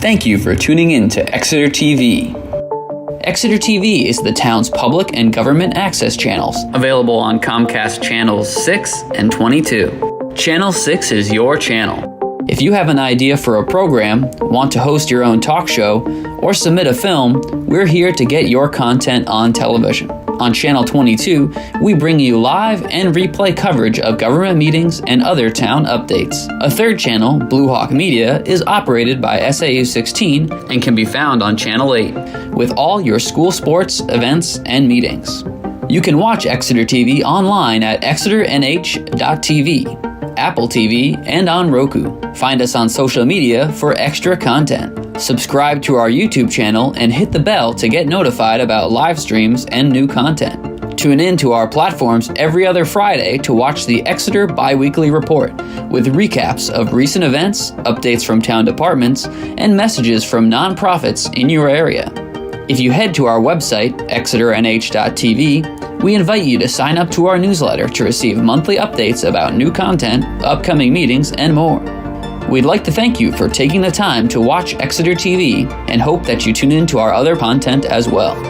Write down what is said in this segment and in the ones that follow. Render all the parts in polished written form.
Thank you for tuning in to Exeter TV. Exeter TV is the town's public and government access channels, available on Comcast Channels 6 and 22. Channel 6 is your channel. If you have an idea for a program, want to host your own talk show, or submit a film, we're here to get your content on television. On Channel 22, we bring you live and replay coverage of government meetings and other town updates. A third channel, Blue Hawk Media, is operated by SAU 16 and can be found on Channel 8, with all your school sports, events, and meetings. You can watch Exeter TV online at exeternh.tv, Apple TV, and on Roku. Find us on social media for extra content. Subscribe to our YouTube channel and hit the bell to get notified about live streams and new content. Tune in to our platforms every other Friday to watch the Exeter Biweekly Report with recaps of recent events, updates from town departments, and messages from nonprofits in your area. If you head to our website, exeternh.tv, we invite you to sign up to our newsletter to receive monthly updates about new content, upcoming meetings, and more. We'd like to thank you for taking the time to watch Exeter TV and hope that you tune in to our other content as well.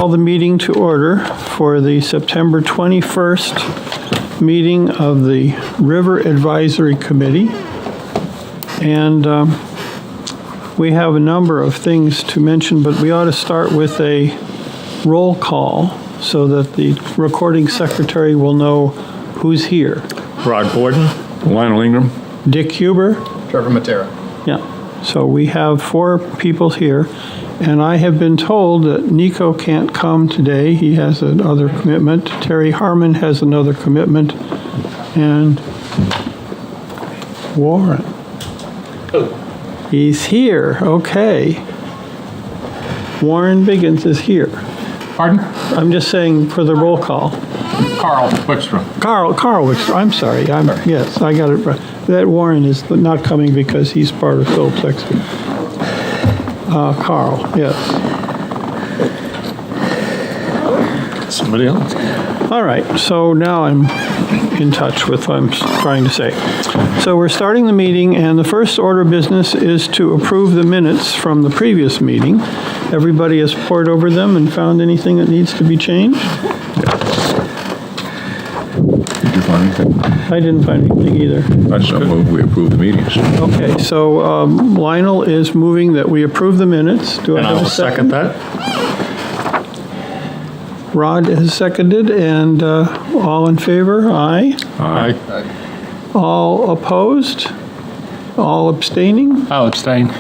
call the meeting to order for the September 21st meeting of the River Advisory Committee. And we have a number of things to mention, but we ought to start with a roll call so that the recording secretary will know who's here. Rod Borden. Lionel Ingram. Dick Huber. Trevor Matera. Yeah, so we have 4 people here, and I have been told that Nico can't come today. He has another commitment. Terry Harmon has another commitment, and Warren. He's here, okay. Warren Biggins is here. Pardon? I'm just saying for the roll call. Carl Wickstrom. Carl Wickstrom, I'm sorry, yes, I got it right. That Warren is not coming because he's part of Phillips Exeter. Carl, yes. Somebody else? All right, so now I'm in touch with what I'm trying to say. So we're starting the meeting, and the first order of business is to approve the minutes from the previous meeting. Everybody has pored over them and found anything that needs to be changed? Did you find anything? I didn't find anything either. I so move we approve the meetings. Okay, so Lionel is moving that we approve the minutes. Do I And I have will a second second? that. Rod has seconded, and all in favor? Aye. Aye. All opposed? All abstaining? I'll abstain.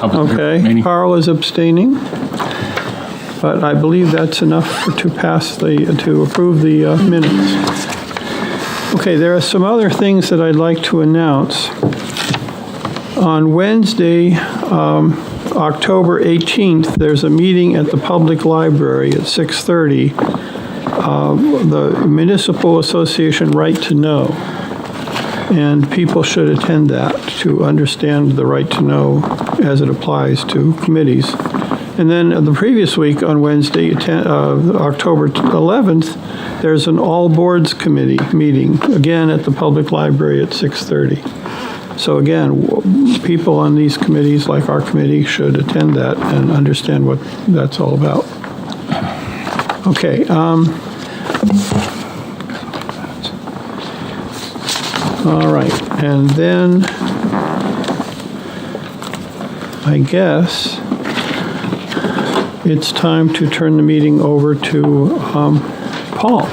Okay, Carl is abstaining. But I believe that's enough to approve the minutes. Okay, there are some other things that I'd like to announce. On Wednesday, October 18th, there's a meeting at the public library at 6:30, the Municipal Association Right to Know. And people should attend that to understand the right to know as it applies to committees. And then the previous week on Wednesday, October 11th, there's an all boards committee meeting, again at the public library at 6:30. So again, people on these committees, like our committee, should attend that and understand what that's all about. Okay. All right, and then I guess it's time to turn the meeting over to Paul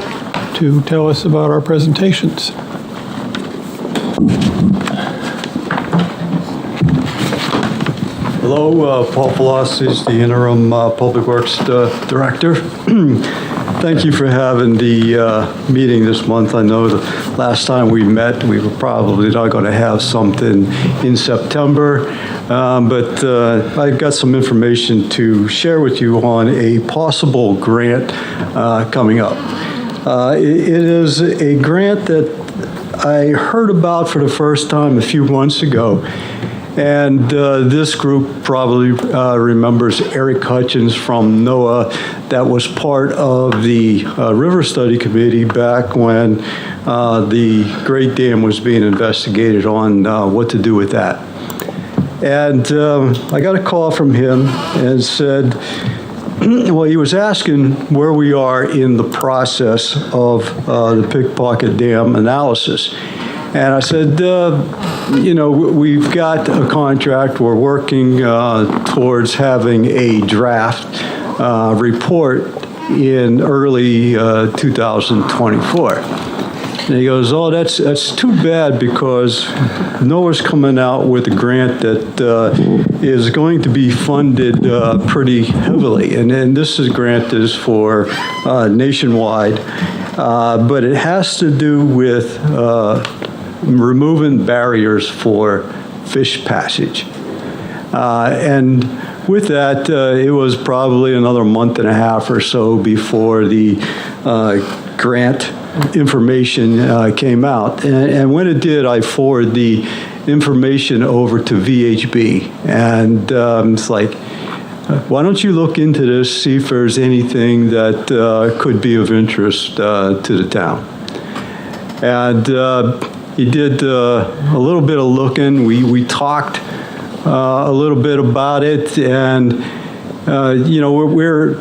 to tell us about our presentations. Hello, Paul Pelosi is the interim Public Works Director. Thank you for having the meeting this month. I know the last time we met, we were probably not going to have something in September, but I've got some information to share with you on a possible grant coming up. It is a grant that I heard about for the first time a few months ago. And this group probably remembers Eric Hutchins from NOAA that was part of the River Study Committee back when the Great Dam was being investigated on what to do with that. And I got a call from him and said, well, he was asking where we are in the process of the Pickpocket Dam analysis. And I said, you know, we've got a contract. We're working towards having a draft report in early 2024. And he goes, oh, that's too bad because NOAA's coming out with a grant that is going to be funded pretty heavily. And this grant is for nationwide, but it has to do with removing barriers for fish passage. And with that, it was probably another month and a half or so before the grant information came out. And when it did, I forwarded the information over to VHB. And it's like, why don't you look into this, see if there's anything that could be of interest to the town. And he did a little bit of looking. We talked a little bit about it, and you know, we're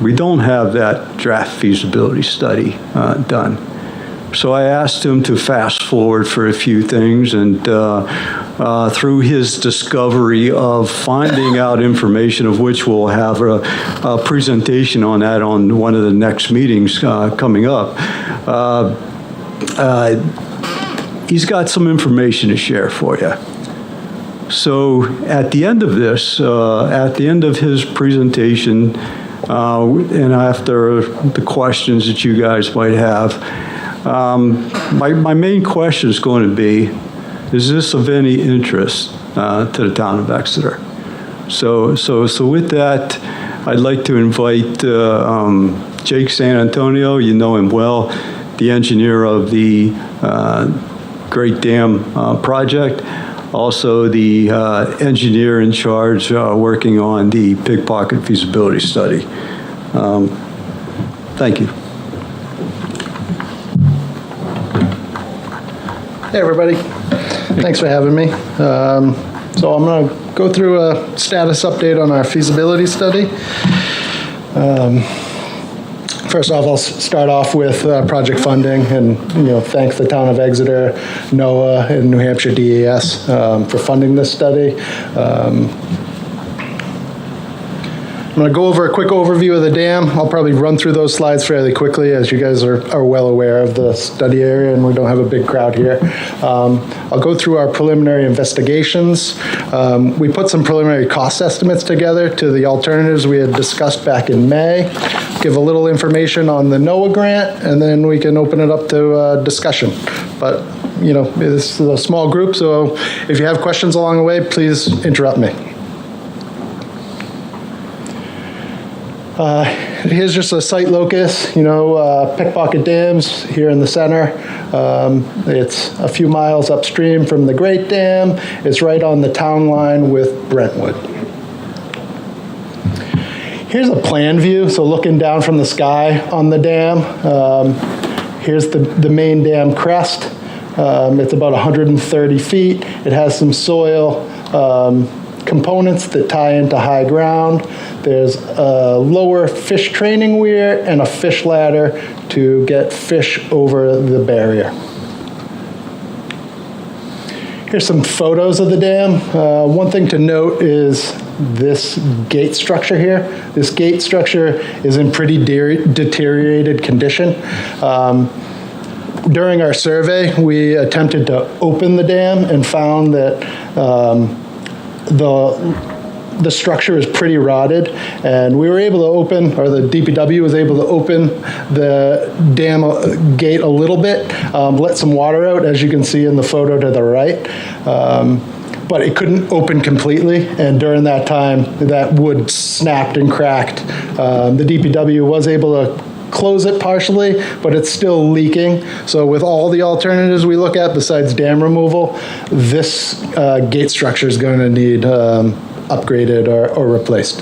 we don't have that draft feasibility study done. So I asked him to fast forward for a few things, and through his discovery of finding out information, of which we'll have a presentation on that on one of the next meetings coming up, he's got some information to share for you. So at the end of this, at the end of his presentation, and after the questions that you guys might have, my main question is going to be, is this of any interest to the town of Exeter? So with that, I'd like to invite Jake San Antonio. You know him well, the engineer of the Great Dam project, also the engineer in charge working on the pickpocket feasibility study. Thank you. Hey, everybody. Thanks for having me. So I'm going to go through a status update on our feasibility study. First off, I'll start off with project funding and, thank the town of Exeter, NOAA, and New Hampshire DES for funding this study. I'm going to go over a quick overview of the dam. I'll probably run through those slides fairly quickly, as you guys are well aware of the study area and we don't have a big crowd here. I'll go through our preliminary investigations. We put some preliminary cost estimates together to the alternatives we had discussed back in May, give a little information on the NOAA grant, and then we can open it up to discussion. But, this is a small group, so if you have questions along the way, please interrupt me. Here's just a site locus, Pickpocket Dam's here in the center. It's a few miles upstream from the Great Dam. It's right on the town line with Brentwood. Here's a plan view, so looking down from the sky on the dam. Here's the main dam crest. It's about 130 feet. It has some soil components that tie into high ground. There's a lower fish training weir and a fish ladder to get fish over the barrier. Here's some photos of the dam. One thing to note is this gate structure here. This gate structure is in pretty deteriorated condition. During our survey, we attempted to open the dam and found that the structure is pretty rotted, and we were able to open, or the DPW was able to open the dam gate a little bit, let some water out, as you can see in the photo to the right, but it couldn't open completely, and during that time, that wood snapped and cracked. The DPW was able to close it partially, but it's still leaking. So with all the alternatives we look at besides dam removal, this gate structure is going to need upgraded or replaced.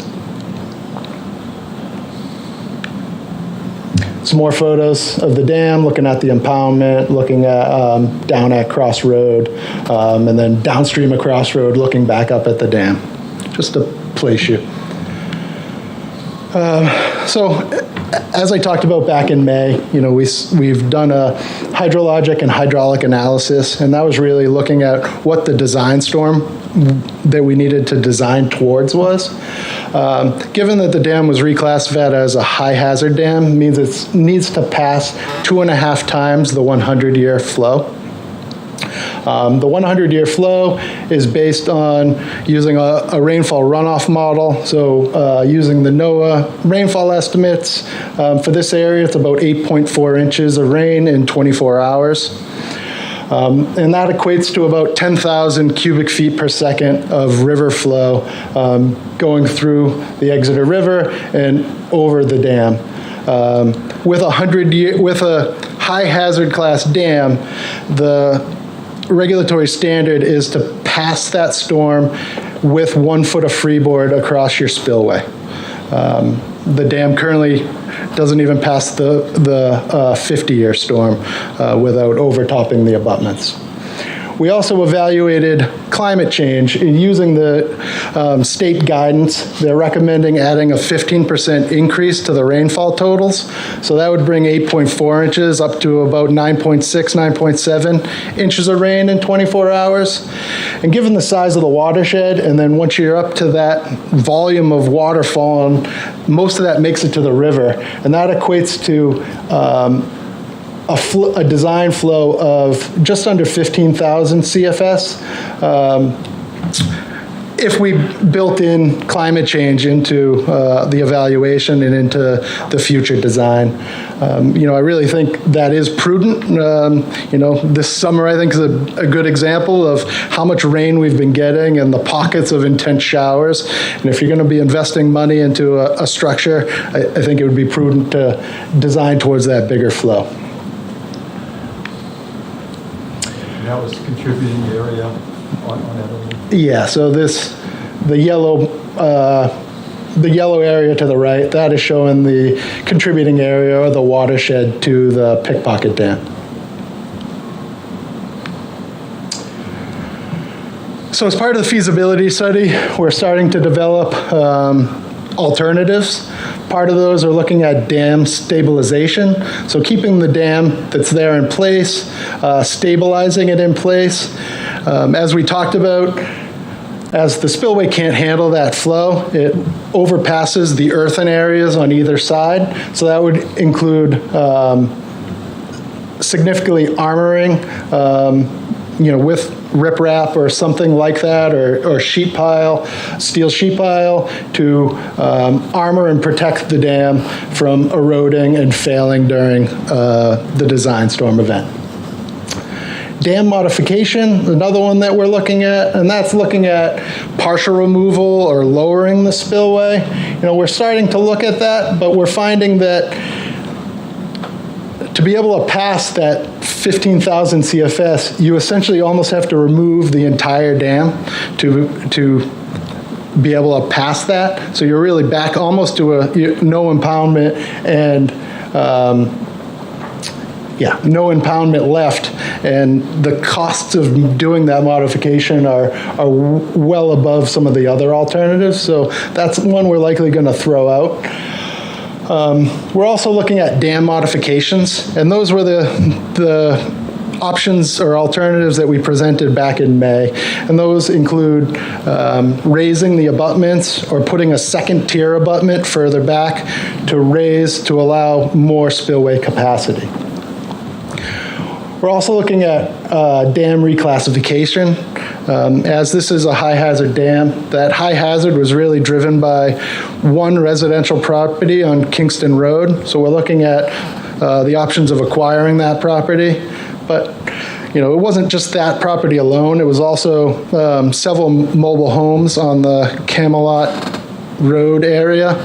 Some more photos of the dam, looking at the impoundment, looking at down at Cross Road, and then downstream of Cross Road, looking back up at the dam, just to place you. So, as I talked about back in May, we've done a hydrologic and hydraulic analysis, and that was really looking at what the design storm that we needed to design towards was. Given that the dam was reclassified as a high hazard dam, means it needs to pass 2.5 times the 100-year flow. The 100-year flow is based on using a rainfall runoff model. So using the NOAA rainfall estimates, for this area, it's about 8.4 inches of rain in 24 hours. And that equates to about 10,000 cubic feet per second of river flow going through the Exeter River and over the dam. With a high hazard class dam, the regulatory standard is to pass that storm with 1 foot of freeboard across your spillway. The dam currently doesn't even pass the 50-year storm without overtopping the abutments. We also evaluated climate change. In using the state guidance, they're recommending adding a 15% increase to the rainfall totals. So that would bring 8.4 inches up to about 9.6, 9.7 inches of rain in 24 hours. And given the size of the watershed, and then once you're up to that volume of water falling, most of that makes it to the river. And that equates to a design flow of just under 15,000 CFS. If we built in climate change into the evaluation and into the future design. I really think that is prudent. This summer I think is a good example of how much rain we've been getting and the pockets of intense showers. And if you're going to be investing money into a structure, I think it would be prudent to design towards that bigger flow. That was the contributing area on that. Yeah, so the yellow area to the right, that is showing the contributing area or the watershed to the Pickpocket Dam. So as part of the feasibility study, we're starting to develop alternatives. Part of those are looking at dam stabilization, so keeping the dam that's there in place, stabilizing it in place. As we talked about, as the spillway can't handle that flow, it overpasses the earthen areas on either side, so that would include significantly armoring, with riprap or something like that, or sheet pile, steel sheet pile, to armor and protect the dam from eroding and failing during the design storm event. Dam modification, another one that we're looking at, and that's looking at partial removal or lowering the spillway. We're starting to look at that, but we're finding that to be able to pass that 15,000 CFS, you essentially almost have to remove the entire dam to be able to pass that. So you're really back almost to no impoundment and no impoundment left, and the costs of doing that modification are well above some of the other alternatives. So that's one we're likely going to throw out. We're also looking at dam modifications, and those were the options or alternatives that we presented back in May. And those include raising the abutments or putting a second tier abutment further back to raise to allow more spillway capacity. We're also looking at dam reclassification. As this is a high hazard dam, that high hazard was really driven by one residential property on Kingston Road. So we're looking at the options of acquiring that property. But it wasn't just that property alone. It was also several mobile homes on the Camelot Road area.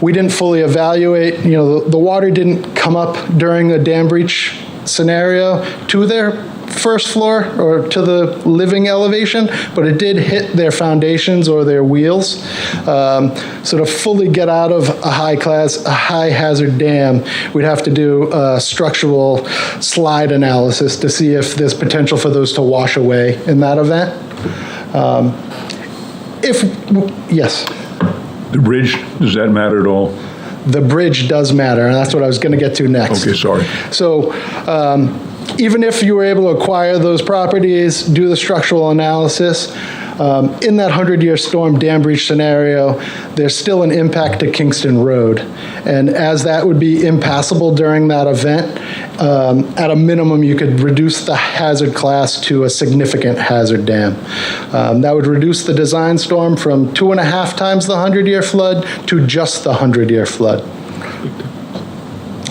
We didn't fully evaluate, the water didn't come up during a dam breach scenario to their first floor or to the living elevation, but it did hit their foundations or their wheels. So to fully get out of a high hazard dam, we'd have to do a structural slide analysis to see if there's potential for those to wash away in that event. Yes. The bridge, does that matter at all? The bridge does matter, and that's what I was going to get to next. Okay, sorry. So even if you were able to acquire those properties, do the structural analysis, in that 100-year storm dam breach scenario, there's still an impact to Kingston Road. And as that would be impassable during that event, at a minimum, you could reduce the hazard class to a significant hazard dam. That would reduce the design storm from 2.5 times the 100-year flood to just the 100-year flood.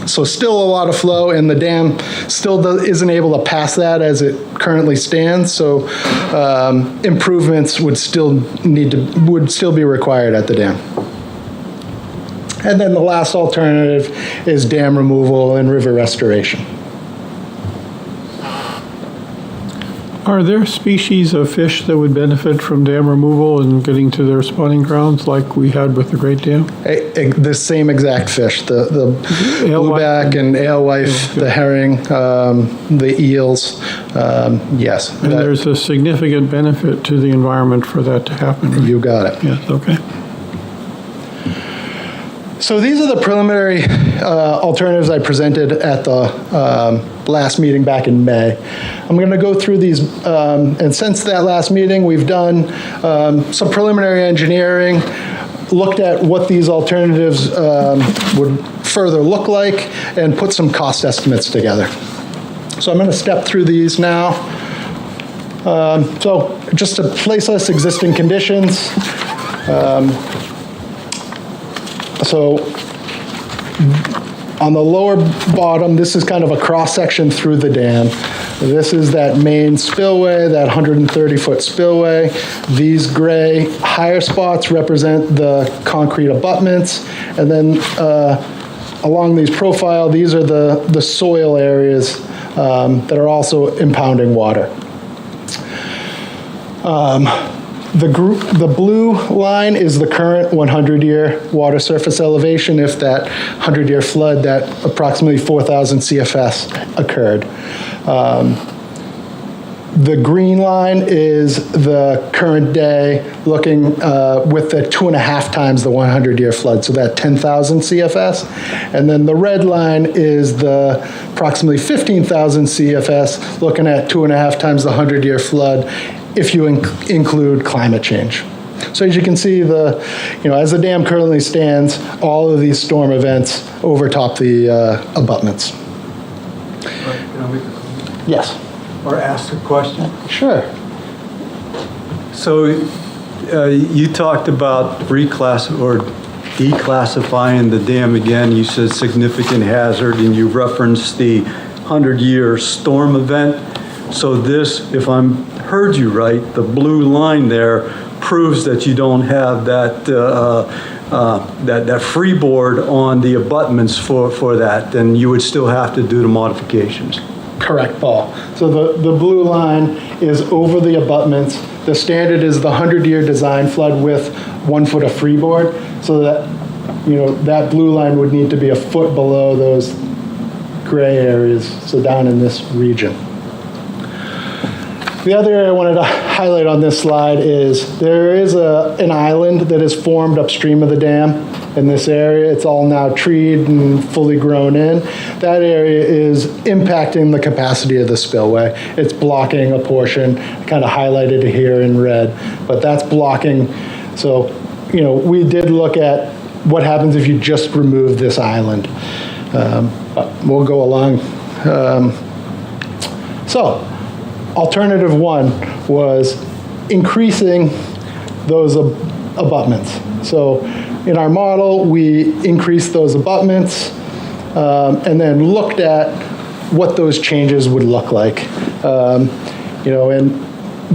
So still a lot of flow, and the dam still isn't able to pass that as it currently stands. So improvements would still be required at the dam. And then the last alternative is dam removal and river restoration. All Are there species of fish that would benefit from dam removal and getting to their spawning grounds like we had with the Great Dam? The same exact fish, the Alewife blueback and alewife, the herring, the eels, yes. And there's a significant benefit to the environment for that to happen. Right? You got it. Yes, okay. So these are the preliminary alternatives I presented at the last meeting back in May. I'm going to go through these, and since that last meeting, we've done some preliminary engineering, looked at what these alternatives would further look like, and put some cost estimates together. So I'm going to step through these now. So just to place list existing conditions. So on the lower bottom, this is kind of a cross-section through the dam. This is that main spillway, that 130-foot spillway. These gray higher spots represent the concrete abutments. And then along these profile, these are the soil areas that are also impounding water. The blue line is the current 100-year water surface elevation. If that 100-year flood, that approximately 4,000 CFS occurred. The green line is the current day, looking with the 2.5 times the 100-year flood, so that 10,000 CFS. And then the red line is the approximately 15,000 CFS, looking at 2.5 times the 100-year flood, if you include climate change. So as you can see, as the dam currently stands, all of these storm events overtop the abutments. Can I make a comment? Yes. Or ask a question? Sure. So you talked about declassifying the dam again. You said significant hazard, and you referenced the 100-year storm event. So this, if I'm heard you right, the blue line there proves that you don't have that freeboard on the abutments for that, then you would still have to do the modifications. Correct, Paul. So the blue line is over the abutments. The standard is the 100-year design flood with 1 foot of freeboard, so that, that blue line would need to be a foot below those gray areas, so down in this region. The other area I wanted to highlight on this slide is there is an island that is formed upstream of the dam in this area. It's all now treed and fully grown in. That area is impacting the capacity of the spillway. It's blocking a portion, kind of highlighted here in red, but that's blocking. So, we did look at what happens if you just remove this island. But we'll go along. Alternative one was increasing those abutments. So in our model, we increased those abutments and then looked at what those changes would look like. And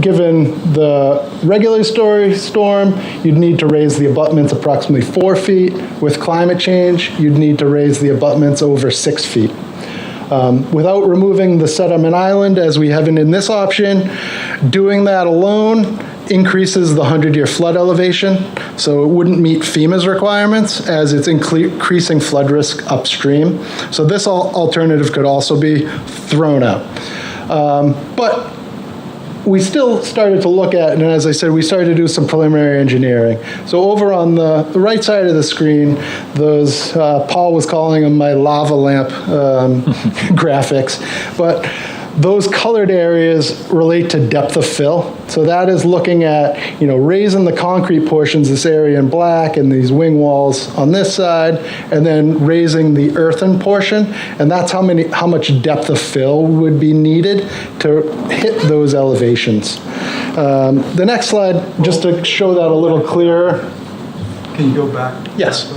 given the regular storm, you'd need to raise the abutments approximately 4 feet. With climate change, you'd need to raise the abutments over 6 feet. Without removing the sediment island, as we have in this option, doing that alone increases the 100-year flood elevation, so it wouldn't meet FEMA's requirements as it's increasing flood risk upstream. So this alternative could also be thrown out. But we still started to look at, and as I said, we started to do some preliminary engineering. So over on the right side of the screen, those, Paul was calling them my lava lamp graphics, but those colored areas relate to depth of fill. So that is looking at, raising the concrete portions, this area in black and these wing walls on this side, and then raising the earthen portion. And that's how much depth of fill would be needed to hit those elevations. The next slide, just to show that a little clearer. Can you go back? Yes.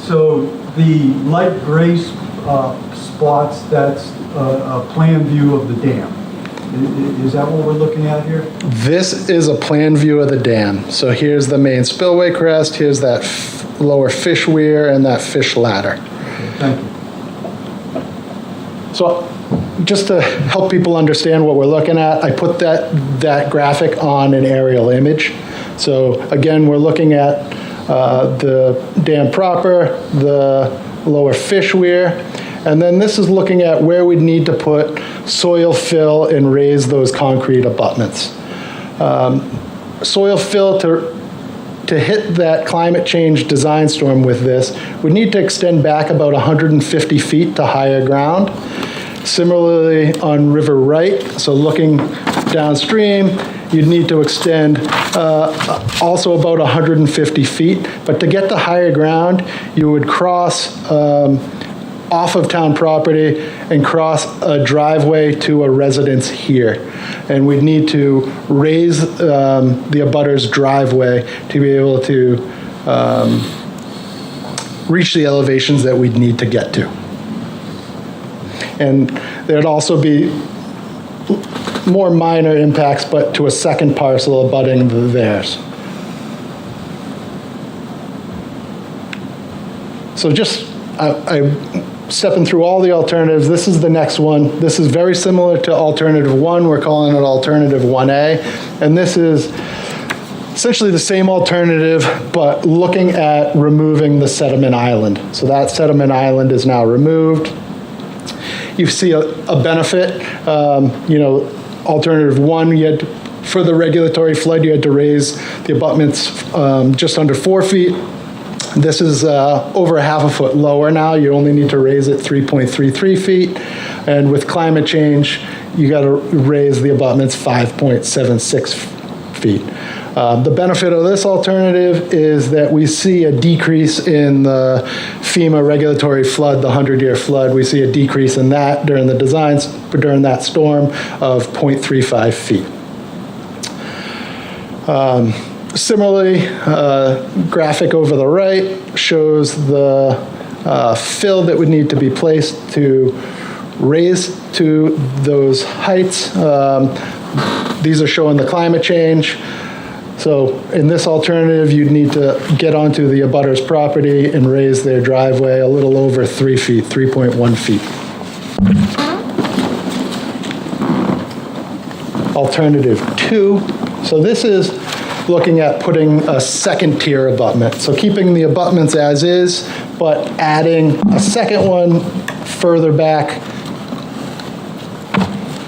So the light gray spots, that's a plan view of the dam. Is that what we're looking at here? This is a plan view of the dam. So here's the main spillway crest, here's that lower fish weir and that fish ladder. Okay, thank you. So just to help people understand what we're looking at, I put that graphic on an aerial image. So again, we're looking at the dam proper, the lower fish weir, and then this is looking at where we'd need to put soil fill and raise those concrete abutments. Soil fill to hit that climate change design storm with this would need to extend back about 150 feet to higher ground. Similarly, on River Right, so looking downstream, you'd need to extend also about 150 feet. But to get to higher ground, you would cross off of town property and cross a driveway to a residence here. And we'd need to raise the abutter's driveway to be able to reach the elevations that we'd need to get to. And there'd also be more minor impacts, but to a second parcel abutting theirs. So just, I'm stepping through all the alternatives. This is the next one. This is very similar to alternative 1. We're calling it alternative 1A. And this is essentially the same alternative, but looking at removing the sediment island. So that sediment island is now removed. You see a benefit. Alternative 1, for the regulatory flood, you had to raise the abutments just under 4 feet. This is over a half a foot lower now. You only need to raise it 3.33 feet. And with climate change, you got to raise the abutments 5.76 feet. The benefit of this alternative is that we see a decrease in the FEMA regulatory flood, the 100-year flood. We see a decrease in that during the designs, during that storm of 0.35 feet. Similarly, graphic over the right shows the fill that would need to be placed to raise to those heights. These are showing the climate change. So in this alternative, you'd need to get onto the abutter's property and raise their driveway a little over 3 feet, 3.1 feet. Alternative 2. So this is looking at putting a second tier abutment. So keeping the abutments as is, but adding a second one further back,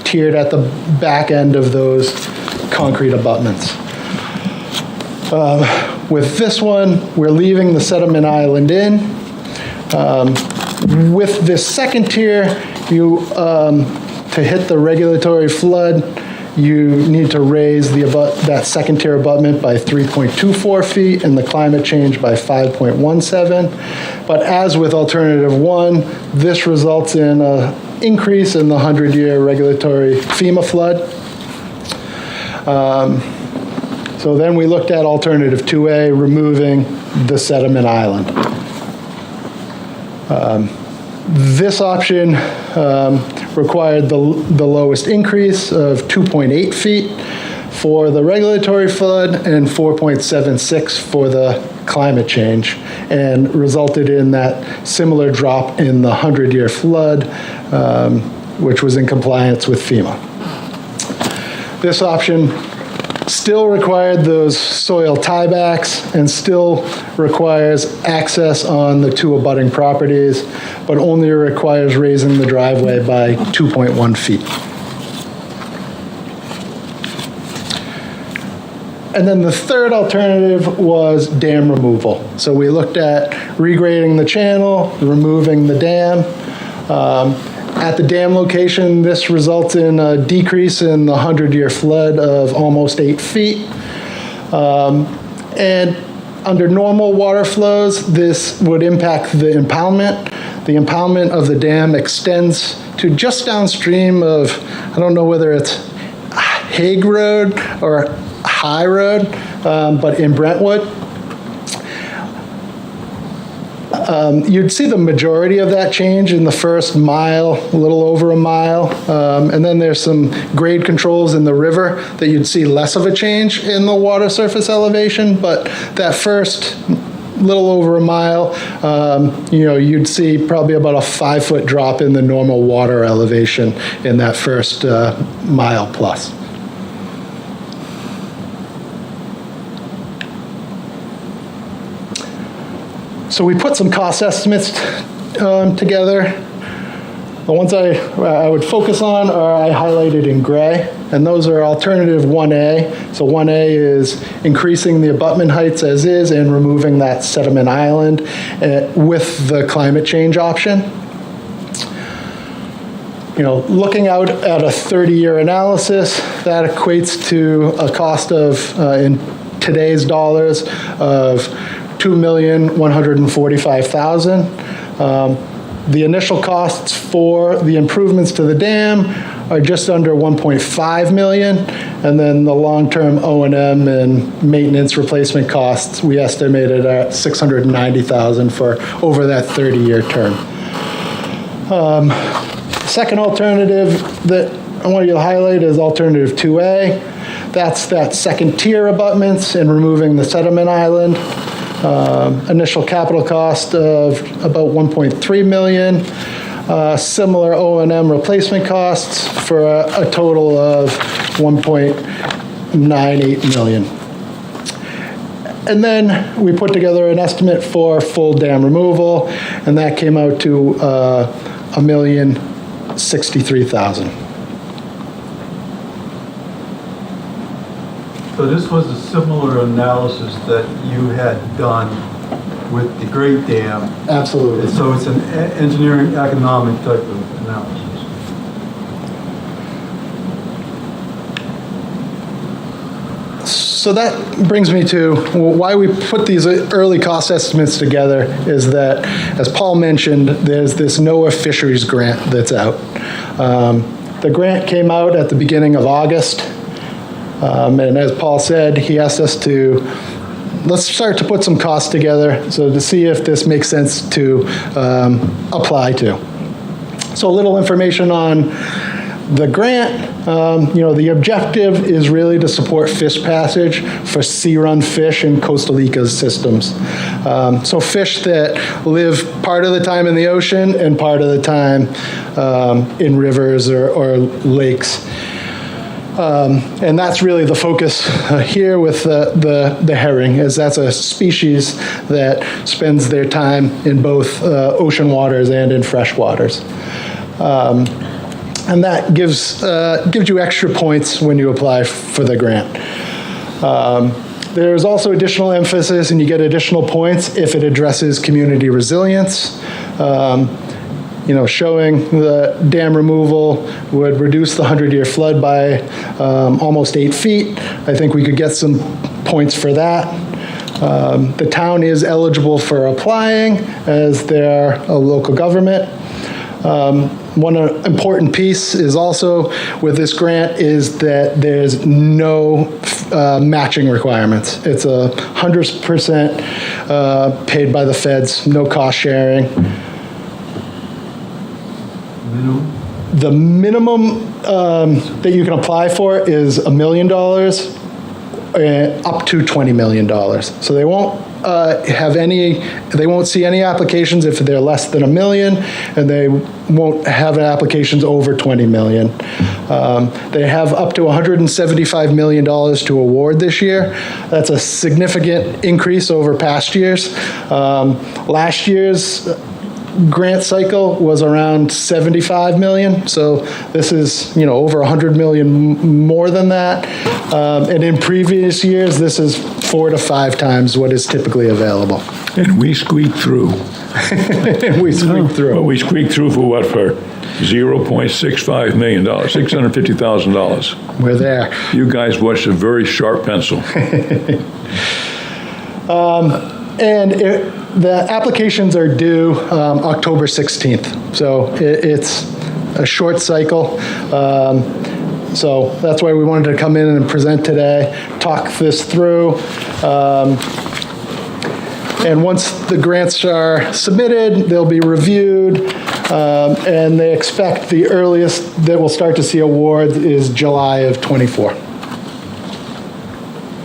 tiered at the back end of those concrete abutments. With this one, we're leaving the sediment island in. With this second tier, to hit the regulatory flood, you need to raise that second tier abutment by 3.24 feet and the climate change by 5.17. But as with alternative 1, this results in an increase in the 100-year regulatory FEMA flood. So then we looked at alternative 2A, removing the sediment island. This option required the lowest increase of 2.8 feet for the regulatory flood and 4.76 for the climate change, and resulted in that similar drop in the 100-year flood, which was in compliance with FEMA. This option still required those soil tiebacks and still requires access on the 2 abutting properties, but only requires raising the driveway by 2.1 feet. And then the third alternative was dam removal. So we looked at regrading the channel, removing the dam. At the dam location, this results in a decrease in the 100-year flood of almost 8 feet. And under normal water flows, this would impact the impoundment. The impoundment of the dam extends to just downstream of, I don't know whether it's Hague Road or High Road, but in Brentwood. You'd see the majority of that change in the first mile, a little over a mile, and then there's some grade controls in the river that you'd see less of a change in the water surface elevation, but that first little over a mile, you'd see probably about a 5-foot drop in the normal water elevation in that first mile plus. So we put some cost estimates together. The ones I would focus on are I highlighted in gray, and those are alternative 1A. So 1A is increasing the abutment heights as is and removing that sediment island with the climate change option. Looking out at a 30-year analysis, that equates to a cost of, in today's dollars, of $2,145,000. The initial costs for the improvements to the dam are just under $1.5 million, and then the long-term O&M and maintenance replacement costs we estimated at $690,000 for over that 30-year term. Second alternative that I want you to highlight is alternative 2A. That's that second tier abutments and removing the sediment island. Initial capital cost of about $1.3 million. Similar O&M replacement costs for a total of $1.98 million. And then we put together an estimate for full dam removal, and that came out to $1,063,000. So this was a similar analysis that you had done with the Great Dam. Absolutely. So it's an engineering economic type of analysis. So that brings me to why we put these early cost estimates together is that, as Paul mentioned, there's this NOAA Fisheries grant that's out. The grant came out at the beginning of August. And as Paul said, he asked us let's start to put some costs together so to see if this makes sense to apply to. So a little information on the grant. The objective is really to support fish passage for sea-run fish in coastal ecosystems. So fish that live part of the time in the ocean and part of the time in rivers or lakes. And that's really the focus here with the herring, as that's a species that spends their time in both ocean waters and in fresh waters. And that gives you extra points when you apply for the grant. There's also additional emphasis, and you get additional points if it addresses community resilience. Showing the dam removal would reduce the 100-year flood by almost 8 feet. I think we could get some points for that. The town is eligible for applying as they're a local government. One important piece is also with this grant is that there's no matching requirements. It's 100% paid by the feds, no cost sharing. The minimum that you can apply for is $1 million up to $20 million. So they won't they won't see any applications if they're less than $1 million, and they won't have applications over $20 million. They have up to $175 million to award this year. That's a significant increase over past years. Last year's grant cycle was around 75 million. So this is, over 100 million more than that. And in previous years, this is 4 to 5 times what is typically available. And we squeaked through. We squeaked through. But we squeaked through for what? For $0.65 million, $650,000. We're there. You guys watched a very sharp pencil. The applications are due October 16th, so it's a short cycle. So that's why we wanted to come in and present today, talk this through. And once the grants are submitted, they'll be reviewed, and they expect the earliest that we'll start to see awards is July of '24.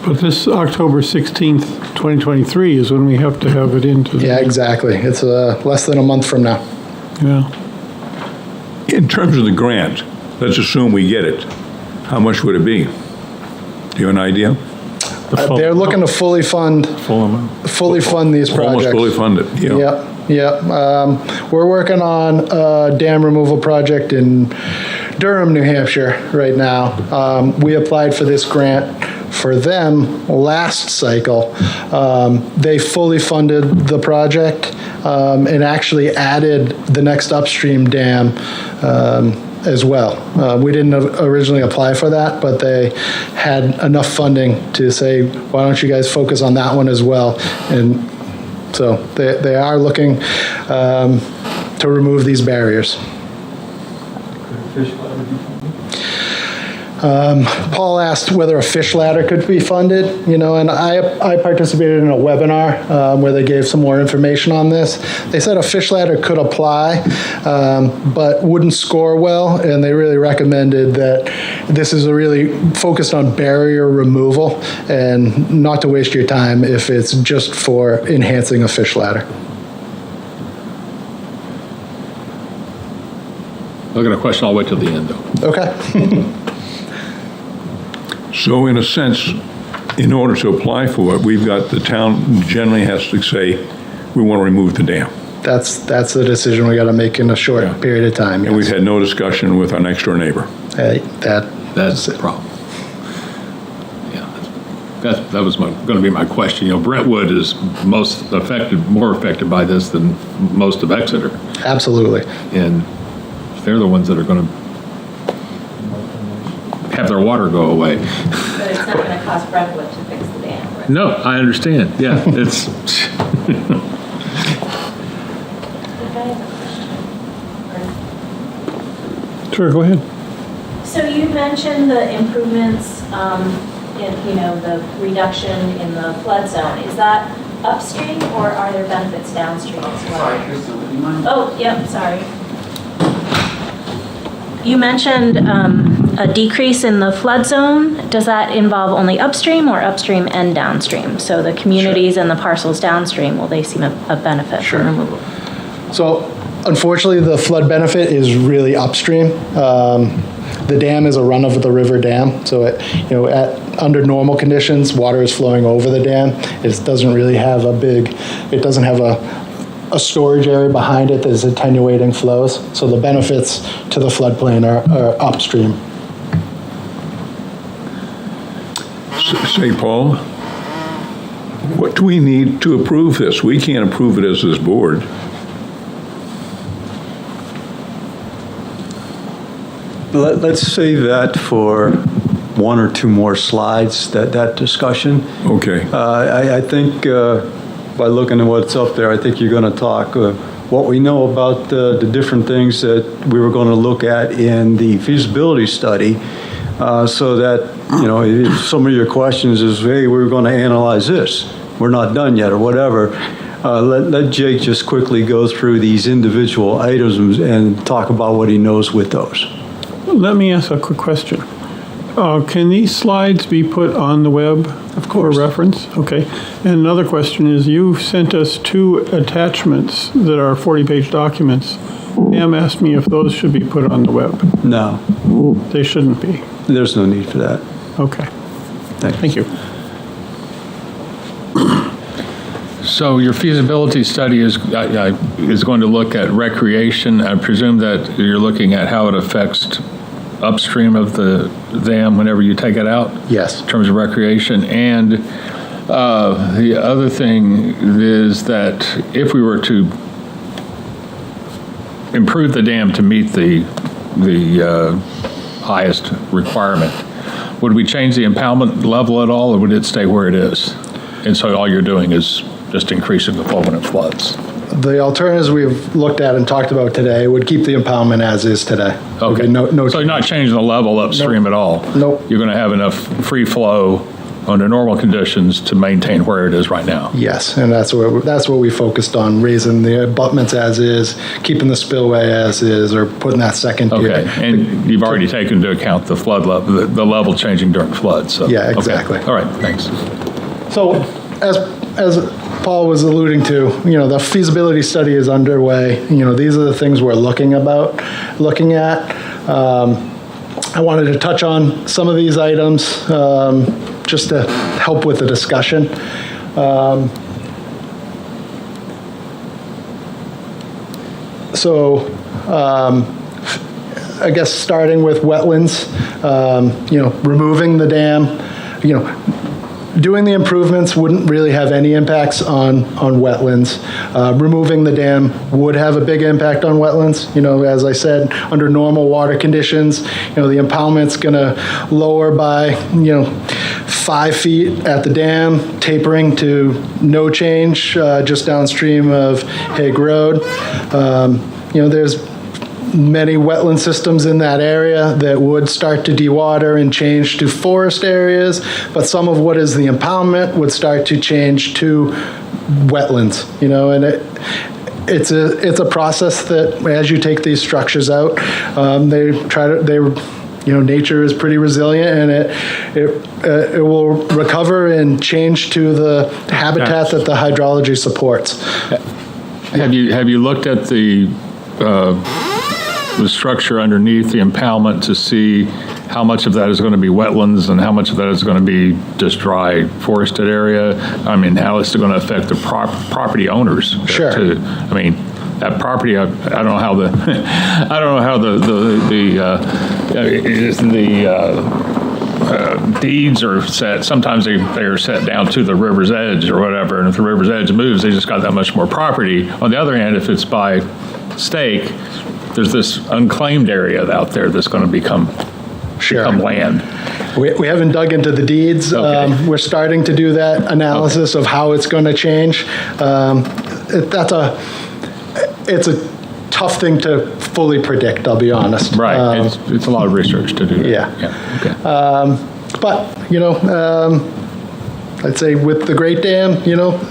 But this October 16th, 2023 is when we have to have it into the... Yeah, exactly. It's less than a month from now. Yeah. In terms of the grant, let's assume we get it. How much would it be? Do you have an idea? They're looking to fully fund these projects. Almost fully funded, yeah. Yep. We're working on a dam removal project in Durham, New Hampshire right now. We applied for this grant for them last cycle. They fully funded the project and actually added the next upstream dam as well. We didn't originally apply for that, but they had enough funding to say, why don't you guys focus on that one as well? And so they are looking to remove these barriers. Paul asked whether a fish ladder could be funded, and I participated in a webinar where they gave some more information on this. They said a fish ladder could apply, but wouldn't score well, and they really recommended that this is really focused on barrier removal and not to waste your time if it's just for enhancing a fish ladder. I got a question. I'll wait till the end, though. Okay. So in a sense, in order to apply for it, we've got, the town generally has to say, we want to remove the dam. That's the decision we got to make in a short period of time. And we've yes. had no discussion with our next door neighbor. That's the problem. Yeah, that was going to be my question. Brentwood is more affected by this than most of Exeter. Absolutely. And they're the ones that are going to have their water go away. But it's not going to cost Brentwood to fix the dam, right? No, I understand. Yeah, it's. Sure, go ahead. So you mentioned the improvements in, the reduction in the flood zone. Is that upstream or are there benefits downstream as well? Sorry, Kristen, would you mind? Oh, yep, sorry. You mentioned a decrease in the flood zone. Does that involve only upstream or upstream and downstream? So the communities and the parcels downstream, will they see a benefit from removal? So unfortunately, the flood benefit is really upstream. The dam is a run-of-the-river dam, so under normal conditions, water is flowing over the dam. It doesn't really have a storage area behind it that is attenuating flows. So the benefits to the floodplain are upstream. Say, Paul, what do we need to approve this? We can't approve it as this board. Let's save that for one or two more slides, that discussion. Okay. I think by looking at what's up there, I think you're going to talk what we know about the different things that we were going to look at in the feasibility study, so that, if some of your questions is, hey, we're going to analyze this, we're not done yet, or whatever, let Jake just quickly go through these individual items and talk about what he knows with those. Let me ask a quick question. Can these slides be put on the web? Of course. For reference? Okay. And another question is, you sent us 2 attachments that are 40-page documents. Pam asked me if those should be put on the web. No, They shouldn't be. there's no need for that. Okay. Thank you. So your feasibility study is going to look at recreation. I presume that you're looking at how it affects upstream of the dam whenever you take it out? Yes. In terms of recreation. And the other thing is that if we were to improve the dam to meet the highest requirement, would we change the impoundment level at all, or would it stay where it is? And so all you're doing is just increasing the fulminant floods? The alternatives we've looked at and talked about today would keep the impoundment as is today. Okay. No So you're not changing the level upstream Nope. at all? Nope. You're going to have enough free flow under normal conditions to maintain where it is right now. Yes, and that's what we focused on, raising the abutments as is, keeping the spillway as is, or putting that second tier. Okay, and you've already taken into account the flood level, the level changing during floods. So. Yeah, exactly. Okay. All right, thanks. So, as Paul was alluding to, the feasibility study is underway. These are the things we're looking at. I wanted to touch on some of these items just to help with the discussion. I guess starting with wetlands, removing the dam, doing the improvements wouldn't really have any impacts on wetlands. Removing the dam would have a big impact on wetlands. As I said, under normal water conditions, the impoundment's going to lower by, 5 feet at the dam, tapering to no change just downstream of Hague Road. There's many wetland systems in that area that would start to dewater and change to forest areas, but some of what is the impoundment would start to change to wetlands, and it's a process that as you take these structures out, nature is pretty resilient, and it will recover and change to the habitat that the hydrology supports. Have you looked at the structure underneath the impoundment to see how much of that is going to be wetlands and how much of that is going to be just dry forested area? I mean, how is it going to affect the property owners? Sure. Too? I mean, that property, I don't know how the deeds are set. Sometimes they are set down to the river's edge or whatever, and if the river's edge moves, they just got that much more property. On the other hand, if it's by stake, there's this unclaimed area out there that's going to become land. We haven't dug into the deeds. Okay. We're starting to do that analysis of how it's going to change. It's a tough thing to fully predict, I'll be honest. Right. It's a lot of research to do that. Yeah. Okay. But, I'd say with the Great Dam,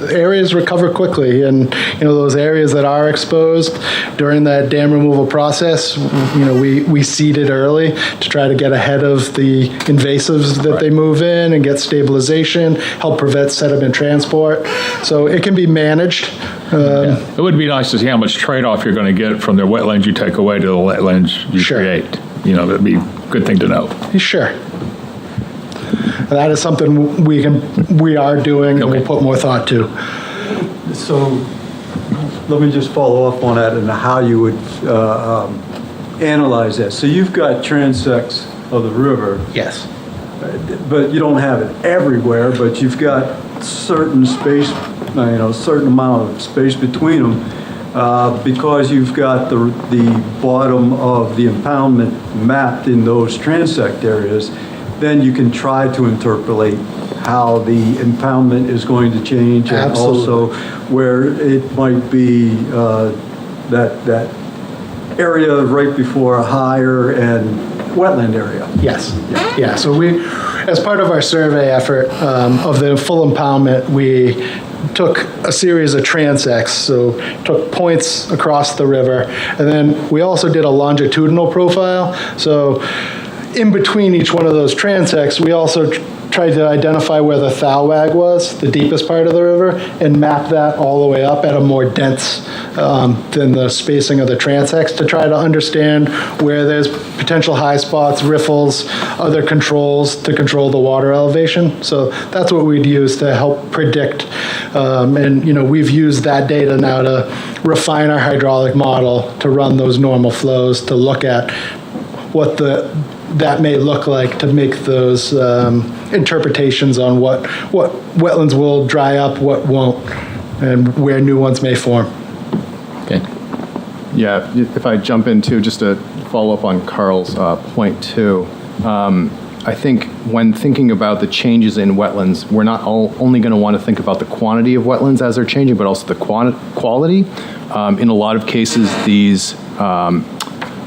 areas recover quickly, and, those areas that are exposed during that dam removal process, we seeded early to try to get ahead of the invasives that they move in and get stabilization, help prevent sediment transport. So it can be managed. It would be nice to see how much trade-off you're going to get from the wetlands you take away to the wetlands you create. That'd be a good thing to know. Sure. That is something we are doing, and we'll put more thought to. So let me just follow up on that and how you would analyze that. So you've got transects of the river. Yes. But you don't have it everywhere, but you've got certain space, certain amount of space between them because you've got the bottom of the impoundment mapped in those transect areas. Then you can try to interpolate how the impoundment is going to change, and also where it might be that area right before a higher and wetland area. Yes. Yeah. So as part of our survey effort of the full impoundment, we took a series of transects, so took points across the river, and then we also did a longitudinal profile. So in between each one of those transects, we also tried to identify where the thalwag was, the deepest part of the river, and map that all the way up at a more dense than the spacing of the transects to try to understand where there's potential high spots, riffles, other controls to control the water elevation. So that's what we'd use to help predict. And we've used that data now to refine our hydraulic model to run those normal flows to look at what that may look like to make those interpretations on what wetlands will dry up, what won't, and where new ones may form. Okay. Yeah, if I jump in too, just to follow up on Carl's point too, I think when thinking about the changes in wetlands, we're not only going to want to think about the quantity of wetlands as they're changing, but also the quality. In a lot of cases, these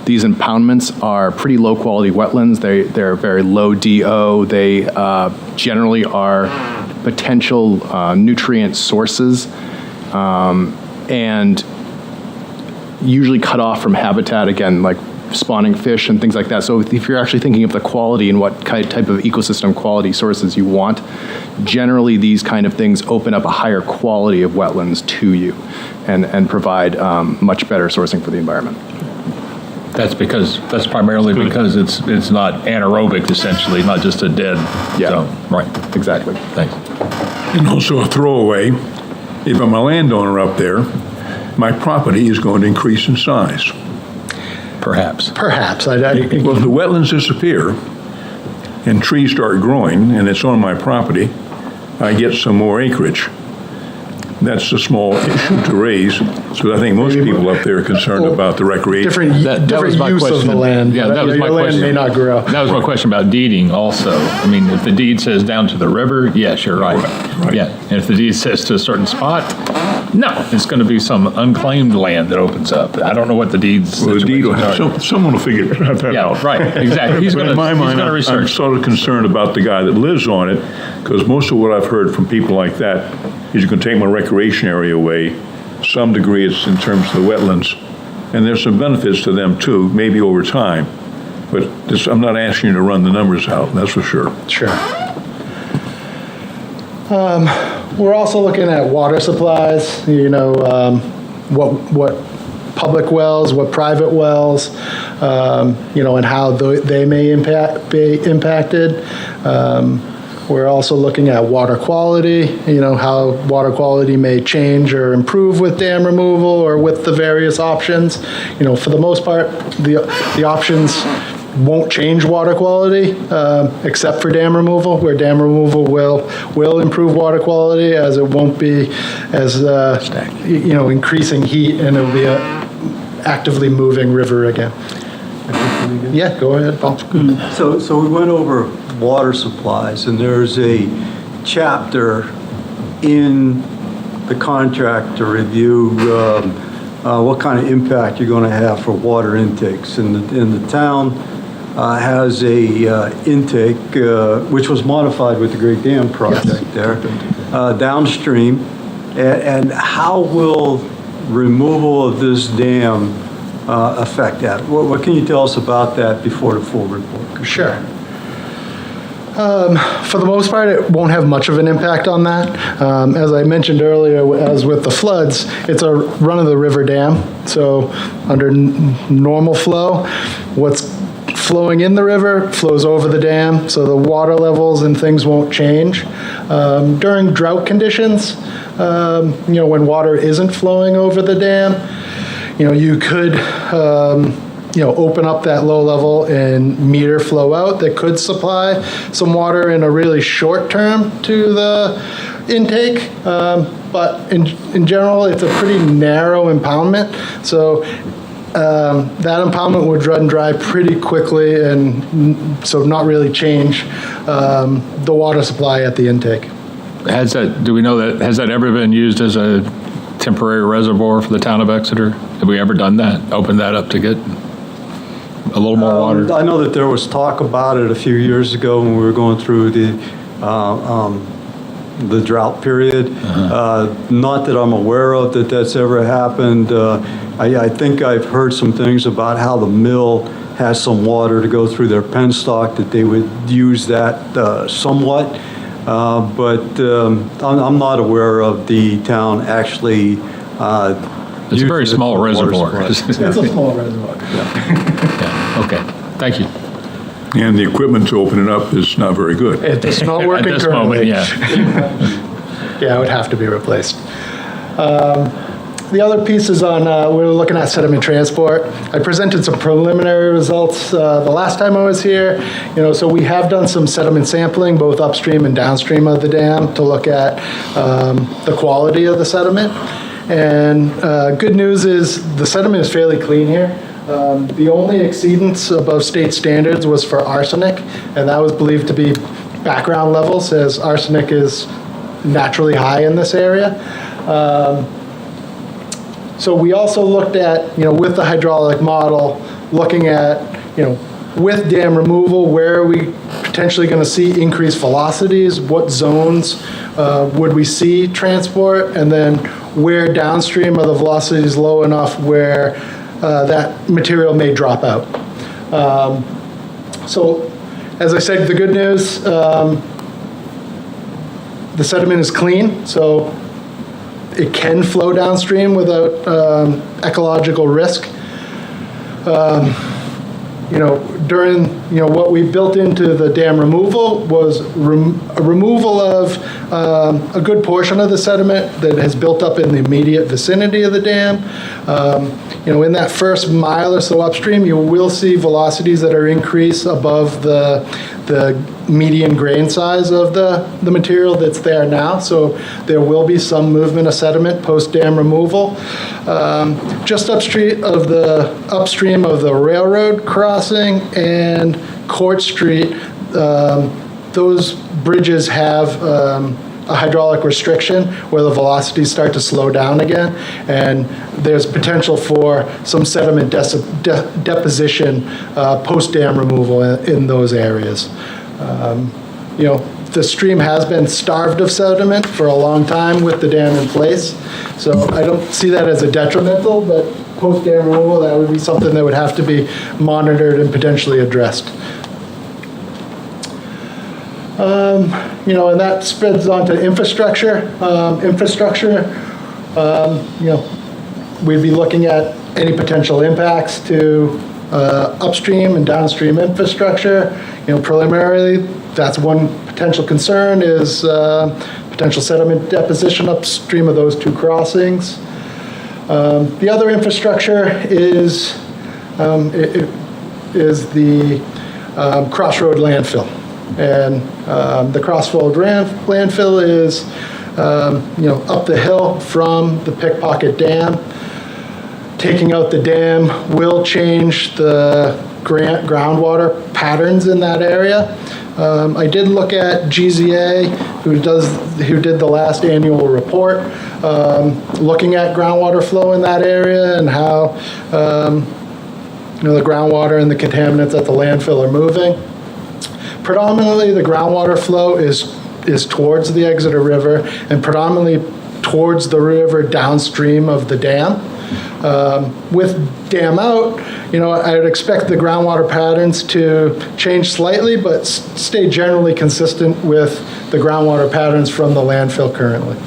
These impoundments are pretty low-quality wetlands. They're very low DO. They generally are potential nutrient sources and usually cut off from habitat, again, like spawning fish and things like that. So if you're actually thinking of the quality and what type of ecosystem quality sources you want, generally these kind of things open up a higher quality of wetlands to you and provide much better sourcing for the environment. That's primarily because it's not anaerobic, essentially, not just a dead zone. Right. Exactly. Thanks. And also a throwaway, if I'm a landowner up there, my property is going to increase in size. Perhaps. Perhaps. Well, if the wetlands disappear and trees start growing and it's on my property, I get some more acreage. That's a small issue to raise. So I think most people up there are concerned about the recreation. Different use of the land. Yeah, that was my your question. land may not grow. That was my question about deeding also. I mean, if the deed says down to the river, yes, you're right. Right. Yeah, and if the deed says to a certain spot, no, it's going to be some unclaimed land that opens up. I don't know what the deeds. Well, the deed will have, someone will figure that out. Yeah, right, exactly. He's going In my mind, to I'm research. sort of concerned about the guy that lives on it, because most of what I've heard from people like that is you can take my recreation area away. Some degree it's in terms of the wetlands, and there's some benefits to them too, maybe over time. But I'm not asking you to run the numbers out, that's for sure. Sure. We're also looking at water supplies, what public wells, what private wells, and how they may be impacted. We're also looking at water quality, how water quality may change or improve with dam removal or with the various options. For the most part, the options won't change water quality except for dam removal, where dam removal will improve water quality, as it won't be as increasing heat, and it'll be a actively moving river again. Yeah, go ahead, Paul. So we went over water supplies, and there's a chapter in the contract to review what kind of impact you're going to have for water intakes. And the town has a intake, which was modified with the Great Dam project there, downstream. And how will removal of this dam affect that? What can you tell us about that before the full report? Sure. For the most part, it won't have much of an impact on that. As I mentioned earlier, as with the floods, it's a run-of-the-river dam. So under normal flow, what's flowing in the river flows over the dam, so the water levels and things won't change. During drought conditions, when water isn't flowing over the dam, you could open up that low level and meter flow out that could supply some water in a really short term to the intake. But in general, it's a pretty narrow impoundment. So that impoundment would run dry pretty quickly, and so not really change the water supply at the intake. Do we know that, has that ever been used as a temporary reservoir for the town of Exeter? Have we ever done that? Opened that up to get a little more water? I know that there was talk about it a few years ago when we were going through the drought period. Not that I'm aware of that's ever happened. I think I've heard some things about how the mill has some water to go through their penstock, that they would use that somewhat. But I'm not aware of the town actually It's a very small reservoir. It's a small reservoir. Yeah. Okay, thank you. And the equipment to open it up is not very good. It's not working At this currently. moment, yeah. Yeah, it would have to be replaced. The other piece is on, we're looking at sediment transport. I presented some preliminary results the last time I was here. So we have done some sediment sampling, both upstream and downstream of the dam, to look at the quality of the sediment. And good news is the sediment is fairly clean here. The only exceedance above state standards was for arsenic, and that was believed to be background levels, as arsenic is naturally high in this area. So we also looked at, with the hydraulic model, looking at, with dam removal, where are we potentially going to see increased velocities? What zones would we see transport? And then where downstream are the velocities low enough where that material may drop out? So, as I said, the good news, the sediment is clean, so it can flow downstream without ecological risk. During, what we built into the dam removal was a removal of a good portion of the sediment that has built up in the immediate vicinity of the dam. In that first mile or so upstream, you will see velocities that are increased above the median grain size of the material that's there now. So there will be some movement of sediment post-dam removal. Just upstream of the railroad crossing and Court Street, those bridges have a hydraulic restriction where the velocities start to slow down again, and there's potential for some sediment deposition post-dam removal in those areas. The stream has been starved of sediment for a long time with the dam in place, so I don't see that as a detrimental, but post-dam removal, that would be something that would have to be monitored and potentially addressed. And that spreads onto infrastructure. We'd be looking at any potential impacts to upstream and downstream infrastructure. Preliminarily, that's one potential concern is potential sediment deposition upstream of those two crossings. The other infrastructure is the Crossroad landfill. And the Crossroad landfill is, up the hill from the Pickpocket Dam. Taking out the dam will change the groundwater patterns in that area. I did look at GZA, who did the last annual report, looking at groundwater flow in that area and how the groundwater and the contaminants at the landfill are moving. Predominantly, the groundwater flow is towards the Exeter River and predominantly towards the river downstream of the dam. With dam out, I would expect the groundwater patterns to change slightly, but stay generally consistent with the groundwater patterns from the landfill currently.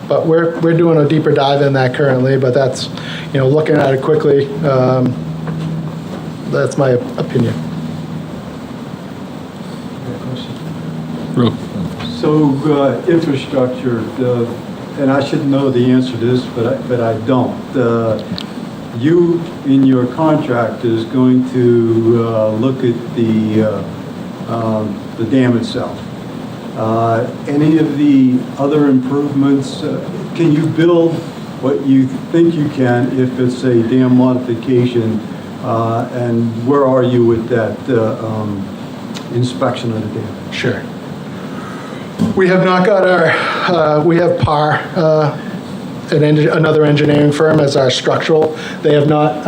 But we're doing a deeper dive in that currently, but that's, looking at it quickly, that's my opinion. So infrastructure, and I should know the answer to this, but I don't. You, in your contract, is going to look at the dam itself. Any of the other improvements, can you build what you think you can if it's a dam modification? And where are you with that inspection of the dam? Sure. We have not got we have PAR, another engineering firm, as our structural. They have not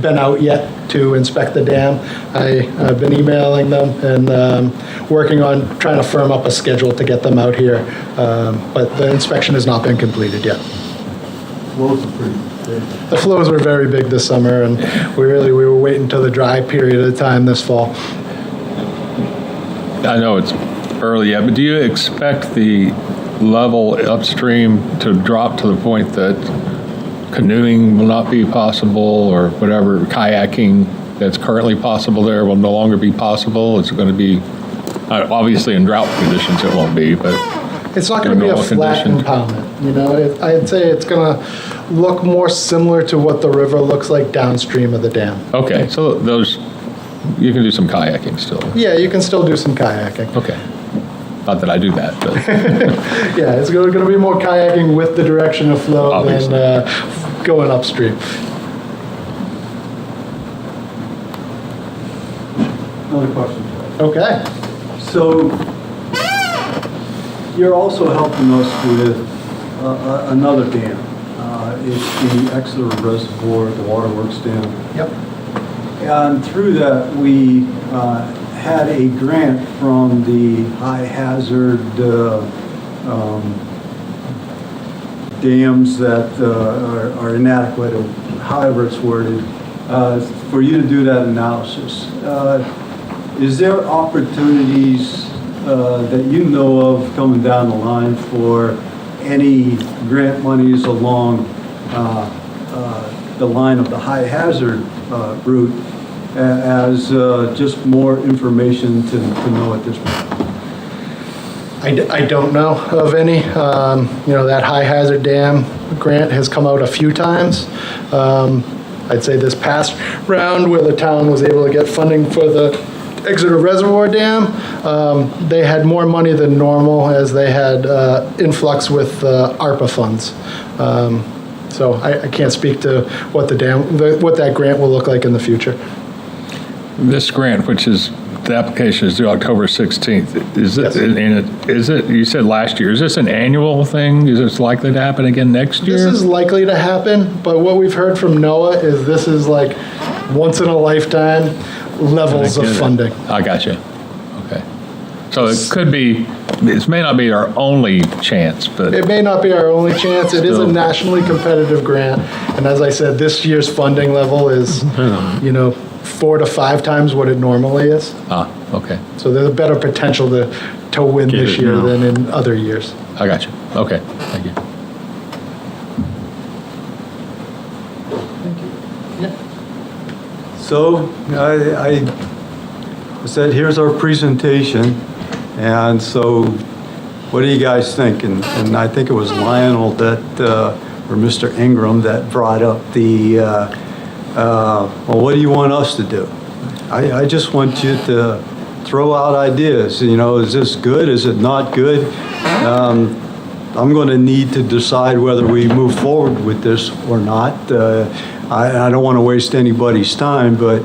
been out yet to inspect the dam. I've been emailing them and working on trying to firm up a schedule to get them out here, but the inspection has not been completed yet. Flows are pretty big. The flows were very big this summer, and we were waiting until the dry period of time this fall. I know it's early yet, but do you expect the level upstream to drop to the point that canoeing will not be possible, or whatever, kayaking that's currently possible there will no longer be possible? Is it going to be, obviously in drought conditions it won't be, but it's not going to be a flat impoundment. I'd say it's going to look more similar to what the river looks like downstream of the dam. Okay, so those, you can do some kayaking still. Yeah, you can still do some kayaking. Okay. Not that I do that, but. Yeah, it's going to be more kayaking with the direction of flow Obviously. than going upstream. Another question. Okay. So you're also helping us with another dam. it's the Exeter Reservoir, the waterworks dam. Yep. And through that, we had a grant from the high hazard dams that are inadequate, or however it's worded, for you to do that analysis. Is there opportunities that you know of coming down the line for any grant monies along the line of the high hazard route as just more information to know at this point? I don't know of any. That high hazard dam grant has come out a few times. I'd say this past round where the town was able to get funding for the Exeter Reservoir Dam, they had more money than normal as they had influx with ARPA funds. So I can't speak to what what that grant will look like in the future. This grant, which is, the application is due October 16th, is it, Yes. is it, you said last year, is this an annual thing? Is this likely to happen again next year? This is likely to happen, but what we've heard from NOAA is this is like once in a lifetime levels of funding. I got you. Okay. So it could be, this may not be our only chance, but. It may not be our only chance. It is a nationally competitive grant. And as I said, this year's funding level is, 4 to 5 times what it normally is. Okay. So there's a better potential to win this year than in other years. I got you. Okay. Thank you. So I said, here's our presentation. And so what do you guys think? And I think it was Lionel or Mr. Ingram that brought up well, what do you want us to do? I just want you to throw out ideas. Is this good? Is it not good? I'm going to need to decide whether we move forward with this or not. I don't want to waste anybody's time, but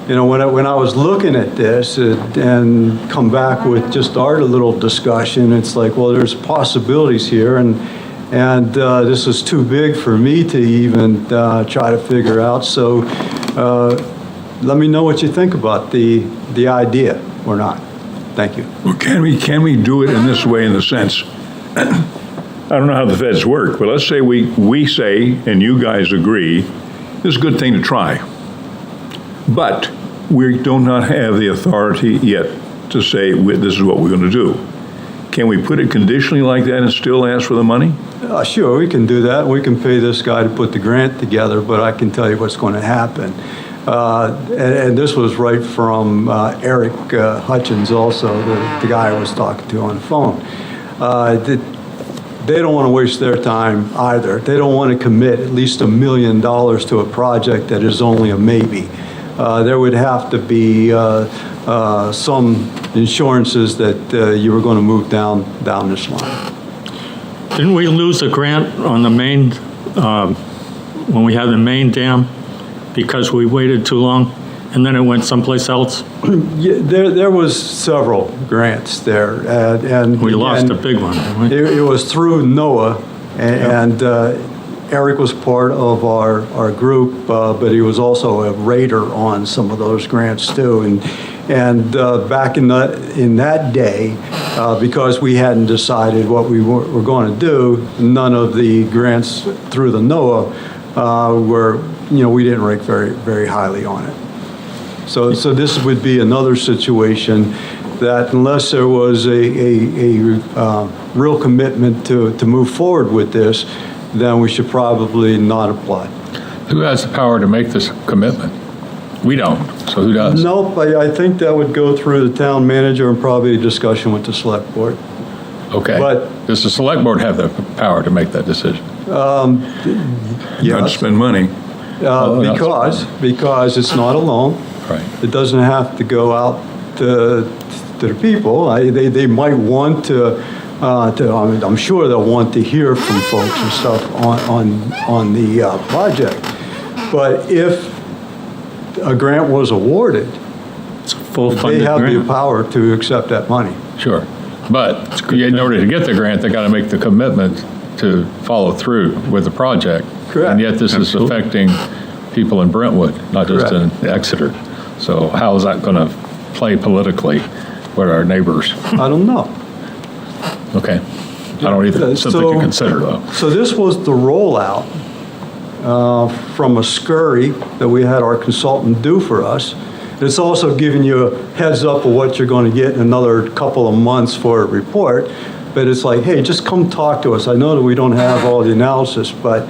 when I was looking at this and come back with just our little discussion, it's like, well, there's possibilities here, and this is too big for me to even try to figure out. So let me know what you think about the idea or not. Thank you. Well, can we do it in this way, in the sense, I don't know how the feds work, but let's say we say, and you guys agree, it's a good thing to try. But we do not have the authority yet to say this is what we're going to do. Can we put it conditionally like that and still ask for the money? Sure, we can do that. We can pay this guy to put the grant together, but I can tell you what's going to happen. And this was right from Eric Hutchins also, the guy I was talking to on the phone. They don't want to waste their time either. They don't want to commit at least $1 million to a project that is only a maybe. There would have to be some insurances that you were going to move down this line. Didn't we lose a grant on the main, when we had the main dam, because we waited too long, and then it went someplace else? Yeah, there was several grants there, and We lost a big one, didn't we? It was through NOAA, and Eric was part of our group, but he was also a rater on some of those grants too. And back in that day, because we hadn't decided what we were going to do, none of the grants through the NOAA were, we didn't rank very, very highly on it. So this would be another situation that unless there was a real commitment to move forward with this, then we should probably not apply. Who has the power to make this commitment? We don't, so who does? Nope, I think that would go through the town manager and probably a discussion with the select board. Okay. But- Does the select board have the power to make that decision? Not to spend money. Because it's not alone. Right. It doesn't have to go out to the people. They might want to I'm sure they'll want to hear from folks and stuff on the project. But if a grant was awarded, It's a full they funded have the grant. power to accept that money. Sure. But in order to get the grant, they got to make the commitment to follow through with the project. Correct. And yet this is affecting people in Brentwood, not just in Exeter. So how is that going to play politically with our neighbors? I don't know. Okay. I don't even, something to consider, though. So this was the rollout from a scurry that we had our consultant do for us. It's also giving you a heads up of what you're going to get in another couple of months for a report. But it's like, hey, just come talk to us. I know that we don't have all the analysis, but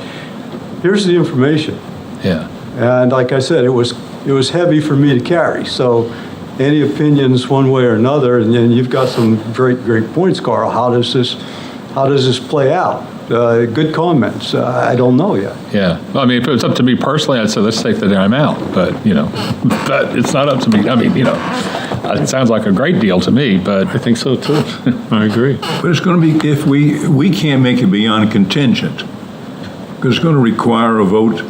here's the information. Yeah. And like I said, it was heavy for me to carry. So any opinions one way or another, and then you've got some great points, Carl. How does this play out? Good comments. I don't know yet. Yeah. Well, I mean, if it was up to me personally, I'd say let's take the dam out. But, but it's not up to me. I mean, it sounds like a great deal to me, but I think so too. I agree. But it's going to be, if we can't make it beyond contingent, because it's going to require a vote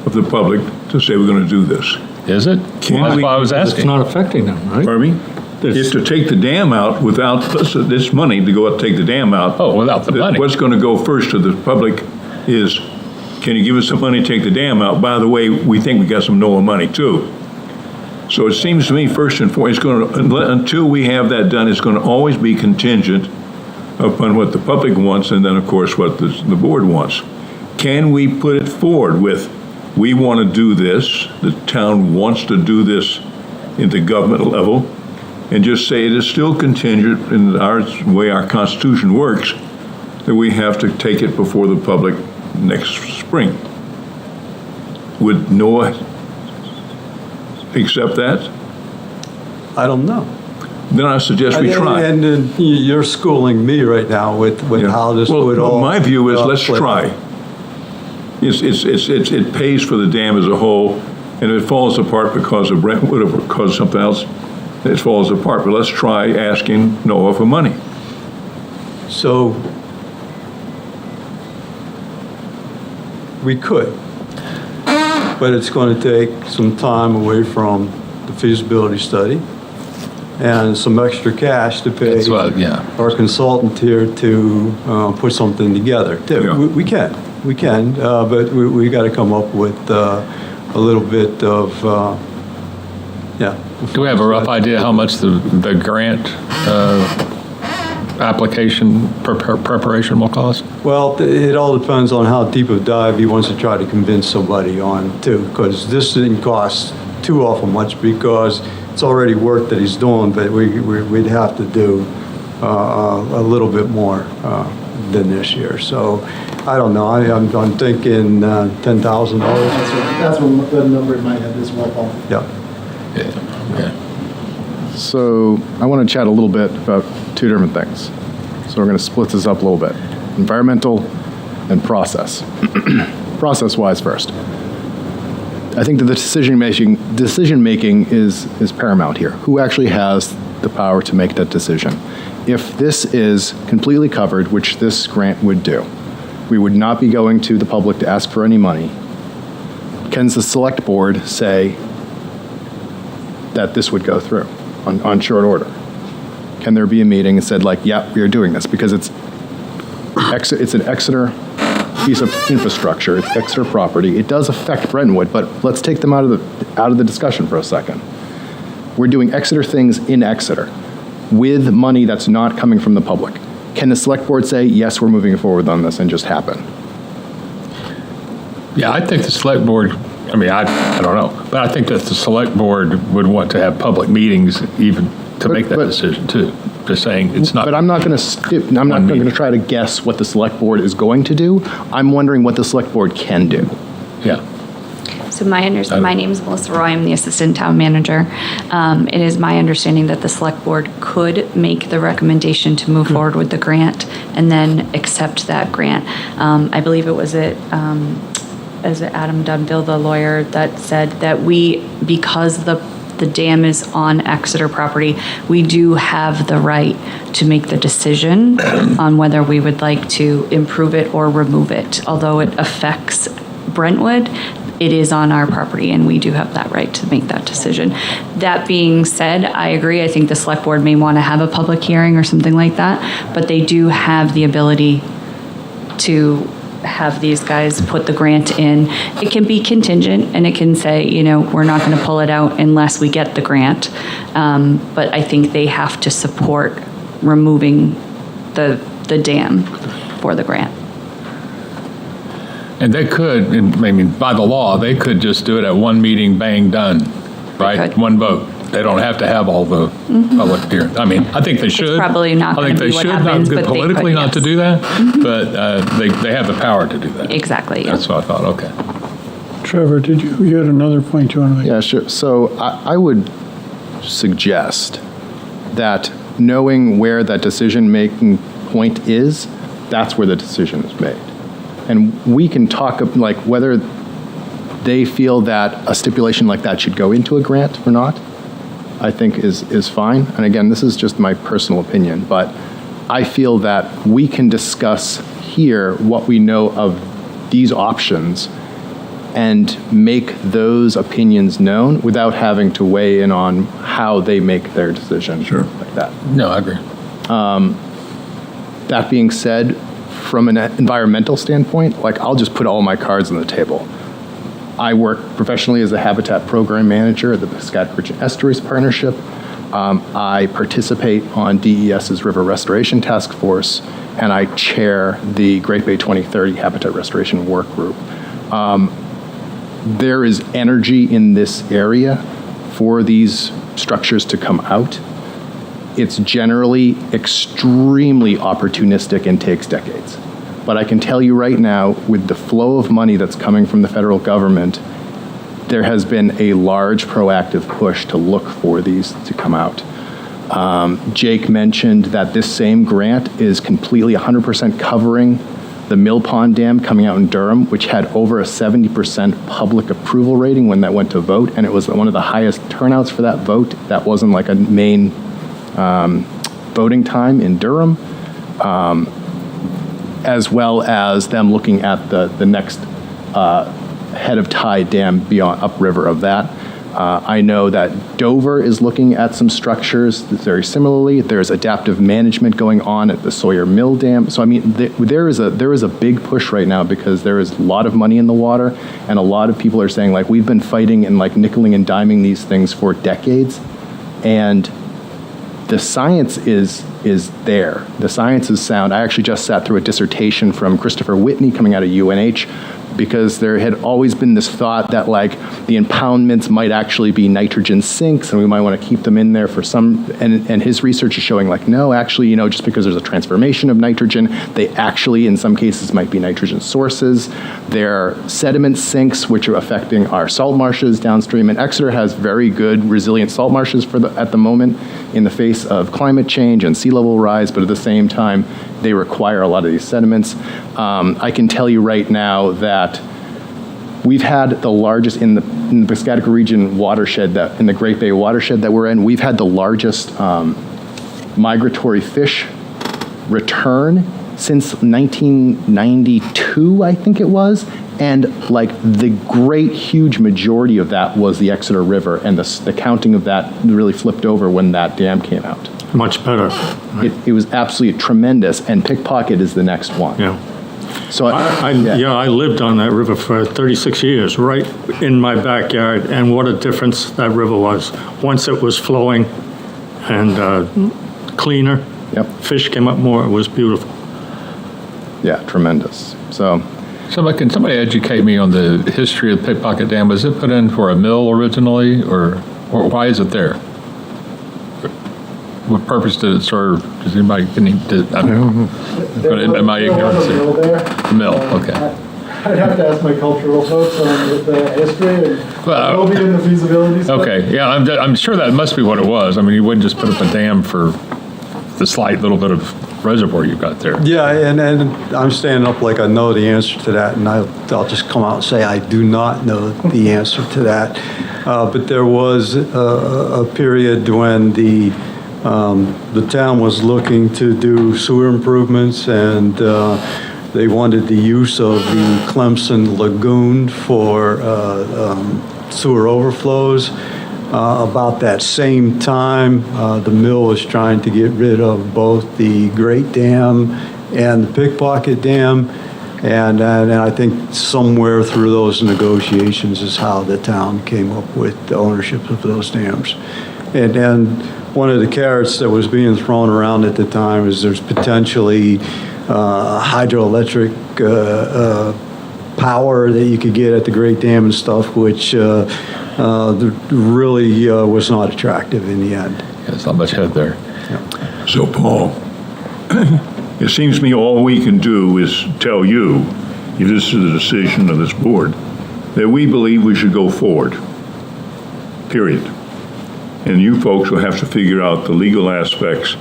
of the public to say we're going to do this. is it? Can That's we- why I was It's asking. not affecting them, right? Pardon me? Is to take the dam out without this money to go out and take the dam out. Oh, without the money. What's going to go first to the public is, can you give us some money to take the dam out? By the way, we think we got some NOAA money too. So it seems to me, first and foremost, until we have that done, it's going to always be contingent upon what the public wants and then, of course, what the board wants. Can we put it forward with, we want to do this, the town wants to do this at the government level, and just say it is still contingent in our way our Constitution works, that we have to take it before the public next spring. Would NOAA accept that? I don't know. Then I suggest we try. And then you're schooling me right now with how this would all. My view is let's play try. out. It pays for the dam as a whole, and if it falls apart because of Brentwood or because of something else, it falls apart. But let's try asking NOAA for money. So we could, but it's going to take some time away from the feasibility study and some extra cash to pay That's what, yeah. our consultant here to put something together. Yeah. We can, but we got to come up with a little bit of, Do we have a rough idea how much the grant application preparation will cost? Well, it all depends on how deep a dive he wants to try to convince somebody on too, because this didn't cost too awful much because it's already work that he's doing, but we'd have to do a little bit more than this year. So I don't know. I'm thinking $10,000. That's what the number in my head is, well, Paul. Yeah. Yeah. So I want to chat a little bit about two different things. So we're going to split this up a little bit. Environmental and process. Process-wise first. I think that the decision making is paramount here. Who actually has the power to make that decision? If this is completely covered, which this grant would do, we would not be going to the public to ask for any money. Can the select board say that this would go through on short order? Can there be a meeting and said like, yeah, we are doing this because it's an Exeter piece of infrastructure, it's Exeter property. It does affect Brentwood, but let's take them out of the discussion for a second. We're doing Exeter things in Exeter with money that's not coming from the public. Can the select board say, yes, we're moving forward on this and just happen? Yeah, I think the select board, I mean, I don't know, but I think that the select board would want to have public meetings even to make that decision too. Just saying it's not. But I'm not going to try to guess what the select board is going to do. I'm wondering what the select board can do. Yeah. So my name is Melissa Roy. I'm the assistant town manager. It is my understanding that the select board could make the recommendation to move forward with the grant and then accept that grant. I believe it was Adam Dunville, the lawyer, that said that because the dam is on Exeter property, we do have the right to make the decision on whether we would like to improve it or remove it. Although it affects Brentwood, it is on our property and we do have that right to make that decision. That being said, I agree. I think the select board may want to have a public hearing or something like that, but they do have the ability to have these guys put the grant in. It can be contingent, and it can say, we're not going to pull it out unless we get the grant. But I think they have to support removing the dam for the grant. And they could, by the law, they could just do it at one meeting, bang, done, right? could. One vote. They don't have to have all the public hearing. I think they should. It's probably not going to be what happens, but they politically could, not to yes. do that, but they have the power to do that. Exactly. Yeah. That's what I thought, okay. Trevor, you had another point you want to make? Yeah, sure. So I would suggest that knowing where that decision-making point is, that's where the decision is made. And we can talk like whether they feel that a stipulation like that should go into a grant or not, I think is fine. And again, this is just my personal opinion, but I feel that we can discuss here what we know of these options and make those opinions known without having to weigh in on how they make their decision. Sure. Like that. No, I agree. That being said, from an environmental standpoint, like I'll just put all my cards on the table. I work professionally as a habitat program manager at the Piscataqua Estuaries Partnership. I participate on DES's River Restoration Task Force, and I chair the Great Bay 2030 Habitat Restoration Work Group. There is energy in this area for these structures to come out. It's generally extremely opportunistic and takes decades. But I can tell you right now, with the flow of money that's coming from the federal government, there has been a large proactive push to look for these to come out. Jake mentioned that this same grant is completely 100% covering the Mill Pond Dam coming out in Durham, which had over a 70% public approval rating when that went to vote, and it was one of the highest turnouts for that vote. That wasn't like a main voting time in Durham, as well as them looking at the next head of tide dam beyond upriver of that. I know that Dover is looking at some structures very similarly. There's adaptive management going on at the Sawyer Mill Dam. So I mean, there is a big push right now because there is a lot of money in the water, and a lot of people are saying like we've been fighting and like nickeling and diming these things for decades, and the science is there. The science is sound. I actually just sat through a dissertation from Christopher Whitney coming out of UNH, because there had always been this thought that like the impoundments might actually be nitrogen sinks and we might want to keep them in there for some, and his research is showing like, no, actually, just because there's a transformation of nitrogen, they actually in some cases might be nitrogen sources. They're sediment sinks, which are affecting our salt marshes downstream, and Exeter has very good resilient salt marshes at the moment in the face of climate change and sea level rise, but at the same time, they require a lot of these sediments. I can tell you right now that we've had the largest in the Piscataqua region watershed, in the Great Bay watershed that we're in, we've had the largest migratory fish return since 1992, I think it was. And like the great huge majority of that was the Exeter River, and the counting of that really flipped over when that dam came out. Much better. It was absolutely tremendous, and Pickpocket is the next one. Yeah. So I lived on that river for 36 years, right in my backyard, and what a difference that river was. Once it was flowing and cleaner, Yep. Fish came up more, it was beautiful. Yeah, tremendous. So Can somebody educate me on the history of Pickpocket Dam? Was it put in for a mill originally, or why is it there? What purpose did it serve? Does anybody, am I ignorant? The mill, okay. I'd have to ask my cultural folks on the history, and Well, it'll be in the feasibility study. Okay, yeah, I'm sure that must be what it was. I mean, you wouldn't just put up a dam for the slight little bit of reservoir you've got there. Yeah, and I'm standing up like I know the answer to that, and I'll just come out and say I do not know the answer to that. But there was a period when the town was looking to do sewer improvements, and they wanted the use of the Clemson Lagoon for sewer overflows. About that same time, the mill was trying to get rid of both the Great Dam and the Pickpocket Dam, And I think somewhere through those negotiations is how the town came up with the ownership of those dams. And one of the carrots that was being thrown around at the time is there's potentially hydroelectric power that you could get at the Great Dam and stuff, which really was not attractive in the end. Yeah, there's not much head there. So, Paul, it seems to me all we can do is tell you, if this is the decision of this board, that we believe we should go forward, period. And you folks will have to figure out the legal aspects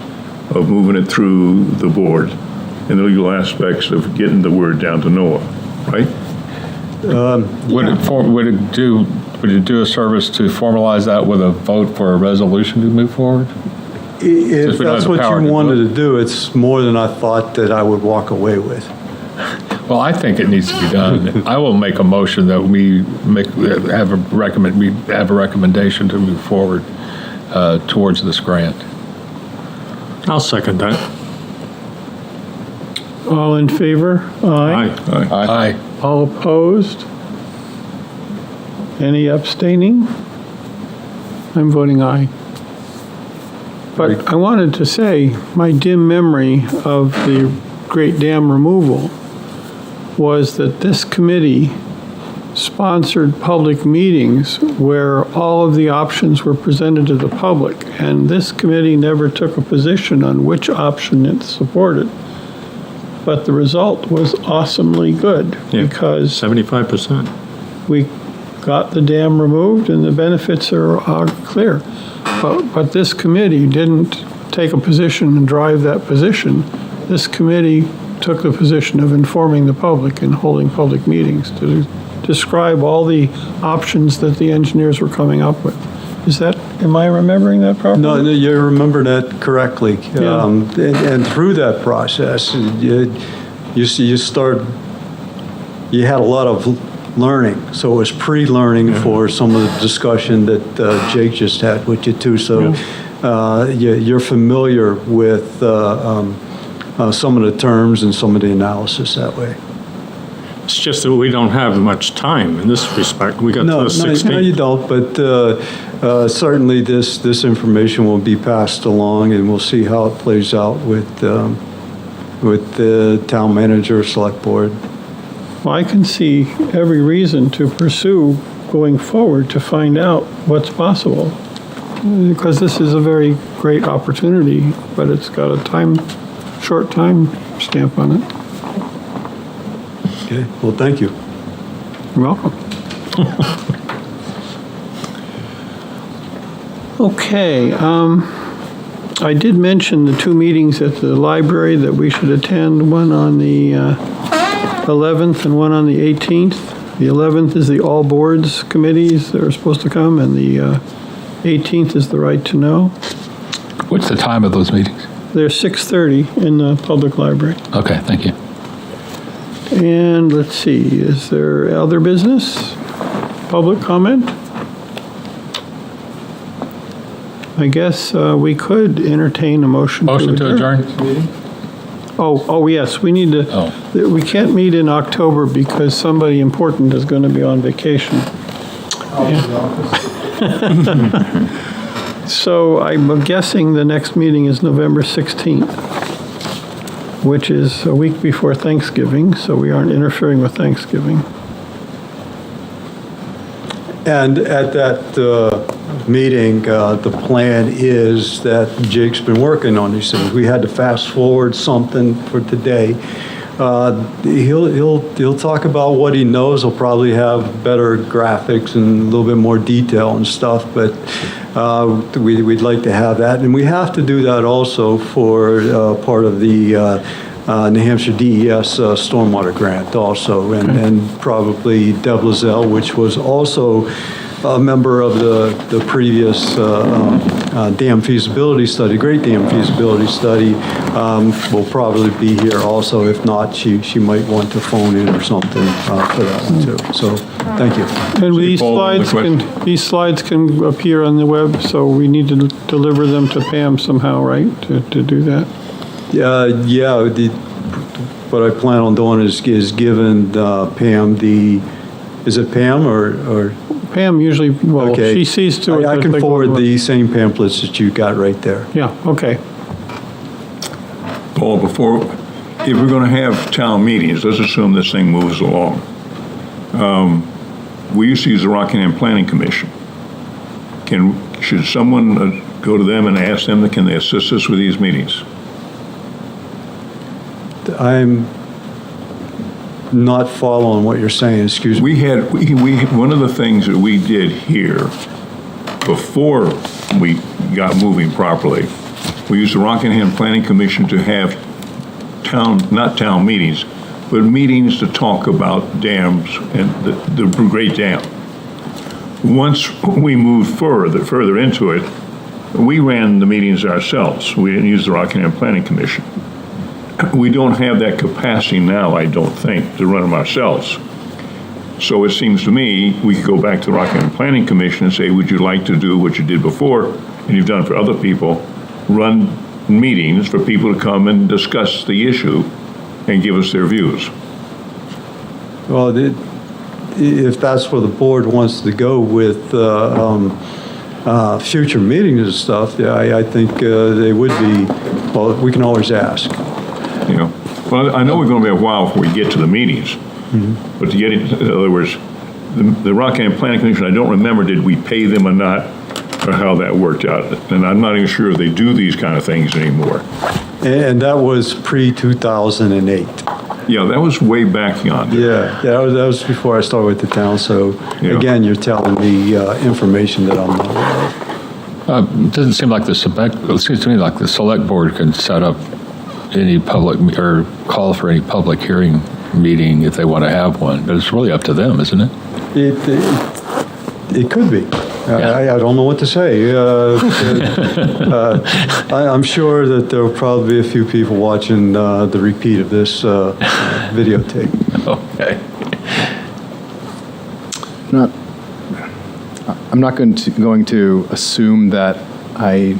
of moving it through the board and the legal aspects of getting the word down to Noah, right? Would it do a service to formalize that with a vote for a resolution to move forward? If we don't that's have the what power you to wanted do it. to do, it's more than I thought that I would walk away with. Well, I think it needs to be done. I will make a motion that we have a recommendation to move forward towards this grant. I'll second that. All in favor? Aye. Aye. All opposed? Any abstaining? I'm voting aye. But I wanted to say, my dim memory of the Great Dam removal was that this committee sponsored public meetings where all of the options were presented to the public, and this committee never took a position on which option it supported. But the result was awesomely good, because 75%. we got the dam removed and the benefits are clear. But this committee didn't take a position and drive that position. This committee took the position of informing the public and holding public meetings to describe all the options that the engineers were coming up with. Am I remembering that properly? No, you remember that correctly. Yeah. And through that process, you had a lot of learning. So it was pre-learning for some of the discussion that Jake just had with you too. So you're familiar with some of the terms and some of the analysis that way. It's just that we don't have much time in this respect. We got to the 16th. No, you don't. But certainly this information will be passed along, and we'll see how it plays out with the town manager, select board. Well, I can see every reason to pursue going forward to find out what's possible, because this is a very great opportunity, but it's got a short time stamp on it. Okay. Well, thank you. You're welcome. Okay, I did mention the two meetings at the library that we should attend, one on the 11th and one on the 18th. The 11th is the all boards committees that are supposed to come, and the 18th is the right to know. What's the time of those meetings? They're 6:30 in the public library. Okay, thank you. And let's see, is there other business? Public comment? I guess we could entertain a motion to adjourn. Motion to adjourn? Oh, yes, we need to, we can't meet in October because somebody important is going to be on vacation. So I'm guessing the next meeting is November 16th, which is a week before Thanksgiving, so we aren't interfering with Thanksgiving. And at that meeting, the plan is that Jake's been working on these things. We had to fast forward something for today. He'll talk about what he knows. He'll probably have better graphics and a little bit more detail and stuff, but we'd like to have that. And we have to do that also for part of the New Hampshire DES stormwater grant also, and probably Deb Lozelle, which was also a member of the previous dam feasibility study, Great Dam feasibility study, will probably be here also. If not, she might want to phone in or something for that one too. So, thank you. And these slides can appear on the web, so we need to deliver them to Pam somehow, right, to do that? what I plan on doing is giving Pam is it Pam or? Pam usually, well, Okay. she sees to it. I that can they go forward to- the same pamphlets that you got right there. Yeah, okay. Paul, if we're going to have town meetings, let's assume this thing moves along. We used to use the Rockingham Planning Commission. Should someone go to them and ask them, can they assist us with these meetings? I'm not following what you're saying, excuse me. One of the things that we did here before we got moving properly, we used the Rockingham Planning Commission to have not town meetings, but meetings to talk about dams and the Great Dam. Once we moved further into it, we ran the meetings ourselves. We didn't use the Rockingham Planning Commission. We don't have that capacity now, I don't think, to run them ourselves. So it seems to me we could go back to the Rockingham Planning Commission and say, would you like to do what you did before, and you've done for other people, run meetings for people to come and discuss the issue and give us their views? Well, if that's where the board wants to go with future meetings and stuff, yeah, I think they would be, well, we can always ask. Well, I know we're going to be a while before we get to the meetings, but to get in other words, the Rockingham Planning Commission, I don't remember, did we pay them or not, or how that worked out. And I'm not even sure if they do these kind of things anymore. And that was pre-2008. Yeah, that was way back yonder. Yeah, that was before I started with the town, so again, you're telling me information that I'm not aware of. It doesn't seem like it seems to me like the select board can set up any public, or call for any public hearing meeting if they want to have one, but it's really up to them, isn't it? It could be. I don't know what to say. I'm sure that there will probably be a few people watching the repeat of this videotape. Okay. I'm not going to assume that I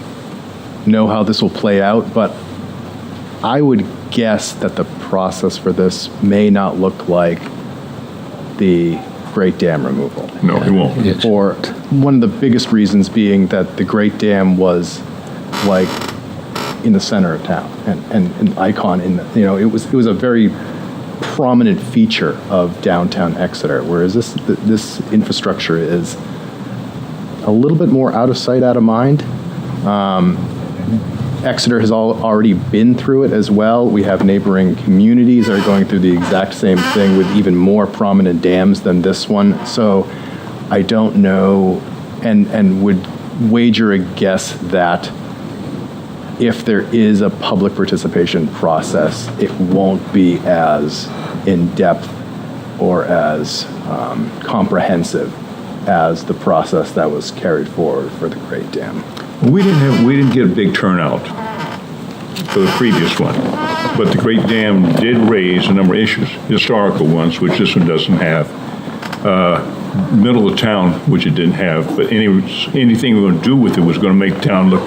know how this will play out, but I would guess that the process for this may not look like the Great Dam removal. No, it won't. For one of the biggest reasons being that the Great Dam was like in the center of town and an icon in the, it was a very prominent feature of downtown Exeter, whereas this infrastructure is a little bit more out of sight, out of mind. Exeter has already been through it as well. We have neighboring communities that are going through the exact same thing with even more prominent dams than this one. So I don't know, and would wager a guess that if there is a public participation process, it won't be as in-depth or as comprehensive as the process that was carried forward for the Great Dam. We didn't get a big turnout for the previous one, but the Great Dam did raise a number of issues, historical ones, which this one doesn't have. Middle of town, which it didn't have, but anything we were going to do with it was going to make town look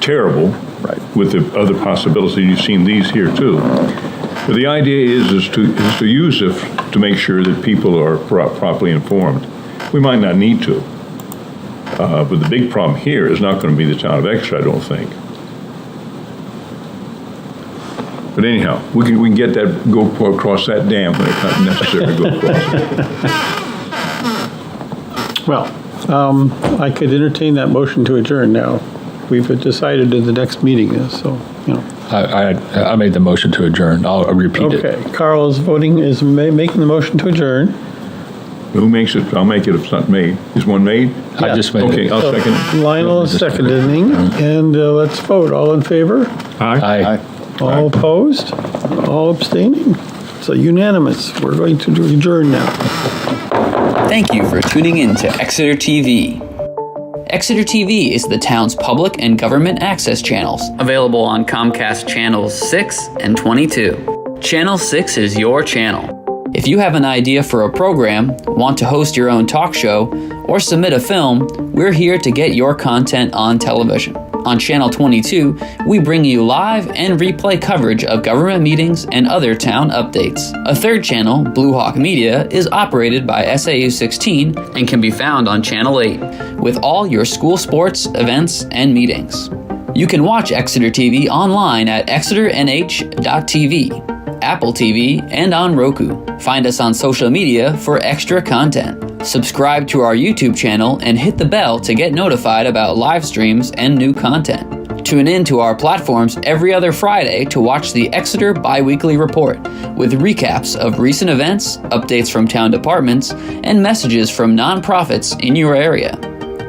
terrible. Right. With the other possibilities. You've seen these here too. But the idea is to use it to make sure that people are properly informed. We might not need to. But the big problem here is not going to be the town of Exeter, I don't think. But anyhow, we can get that, go across that dam when it's not necessary to go across it. Well, I could entertain that motion to adjourn now. We've decided in the next meeting is, so, I made the motion to adjourn. I'll repeat it. Okay, Carl is making the motion to adjourn. Who makes it? I'll make it if it's not made. Is one made? I just made Okay, it. I'll second it. Lionel is seconding, and let's vote. All in favor? Aye. All opposed? All abstaining? So unanimous. We're going to adjourn now. Thank you for tuning in to Exeter TV. Exeter TV is the town's public and government access channels, available on Comcast Channels 6 and 22. Channel 6 is your channel. If you have an idea for a program, want to host your own talk show, or submit a film, we're here to get your content on television. On Channel 22, we bring you live and replay coverage of government meetings and other town updates. A third channel, Blue Hawk Media, is operated by SAU 16 and can be found on Channel 8, with all your school sports, events, and meetings. You can watch Exeter TV online at exeternh.tv, Apple TV, and on Roku. Find us on social media for extra content. Subscribe to our YouTube channel and hit the bell to get notified about live streams and new content. Tune in to our platforms every other Friday to watch the Exeter Biweekly Report, with recaps of recent events, updates from town departments, and messages from nonprofits in your area.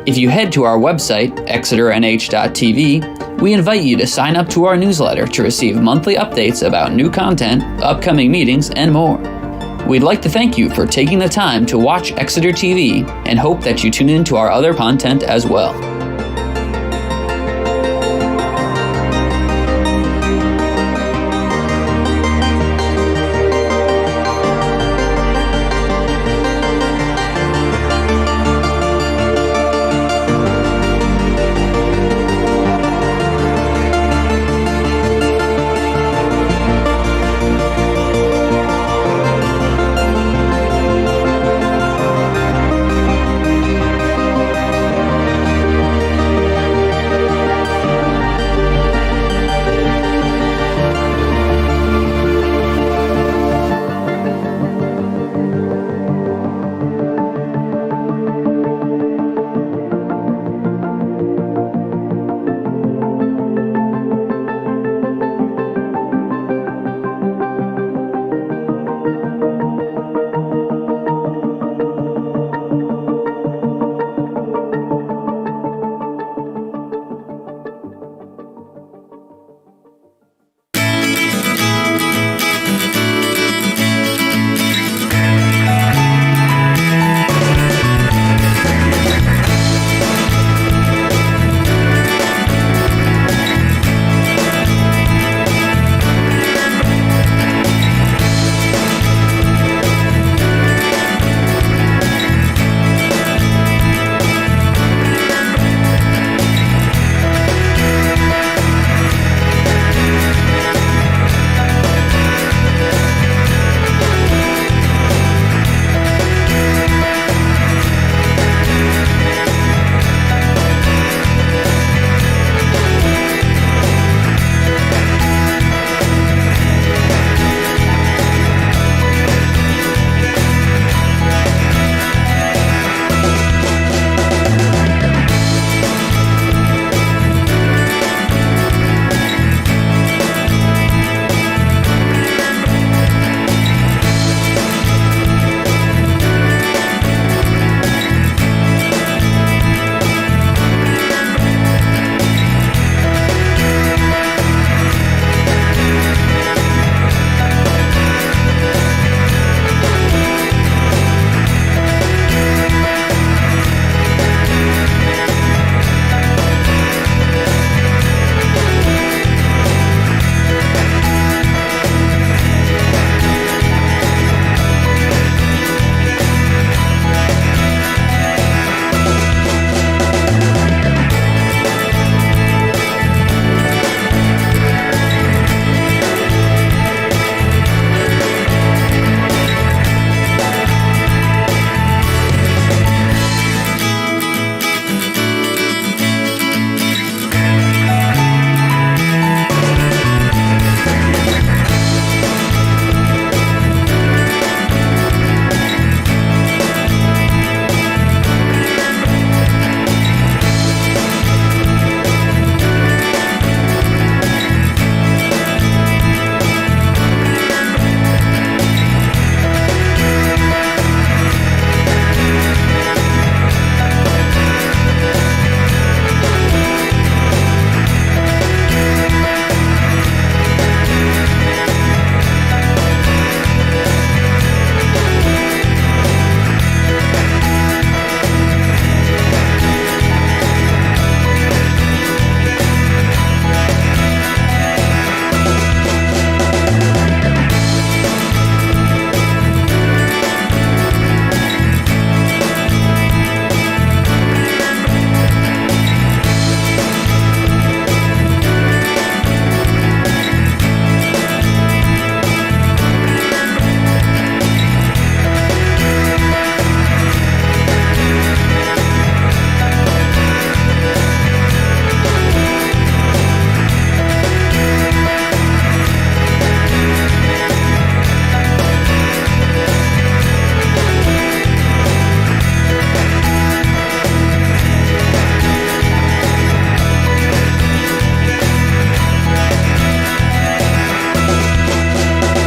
If you head to our website, exeternh.tv, we invite you to sign up to our newsletter to receive monthly updates about new content, upcoming meetings, and more. We'd like to thank you for taking the time to watch Exeter TV and hope that you tune in to our other content as well.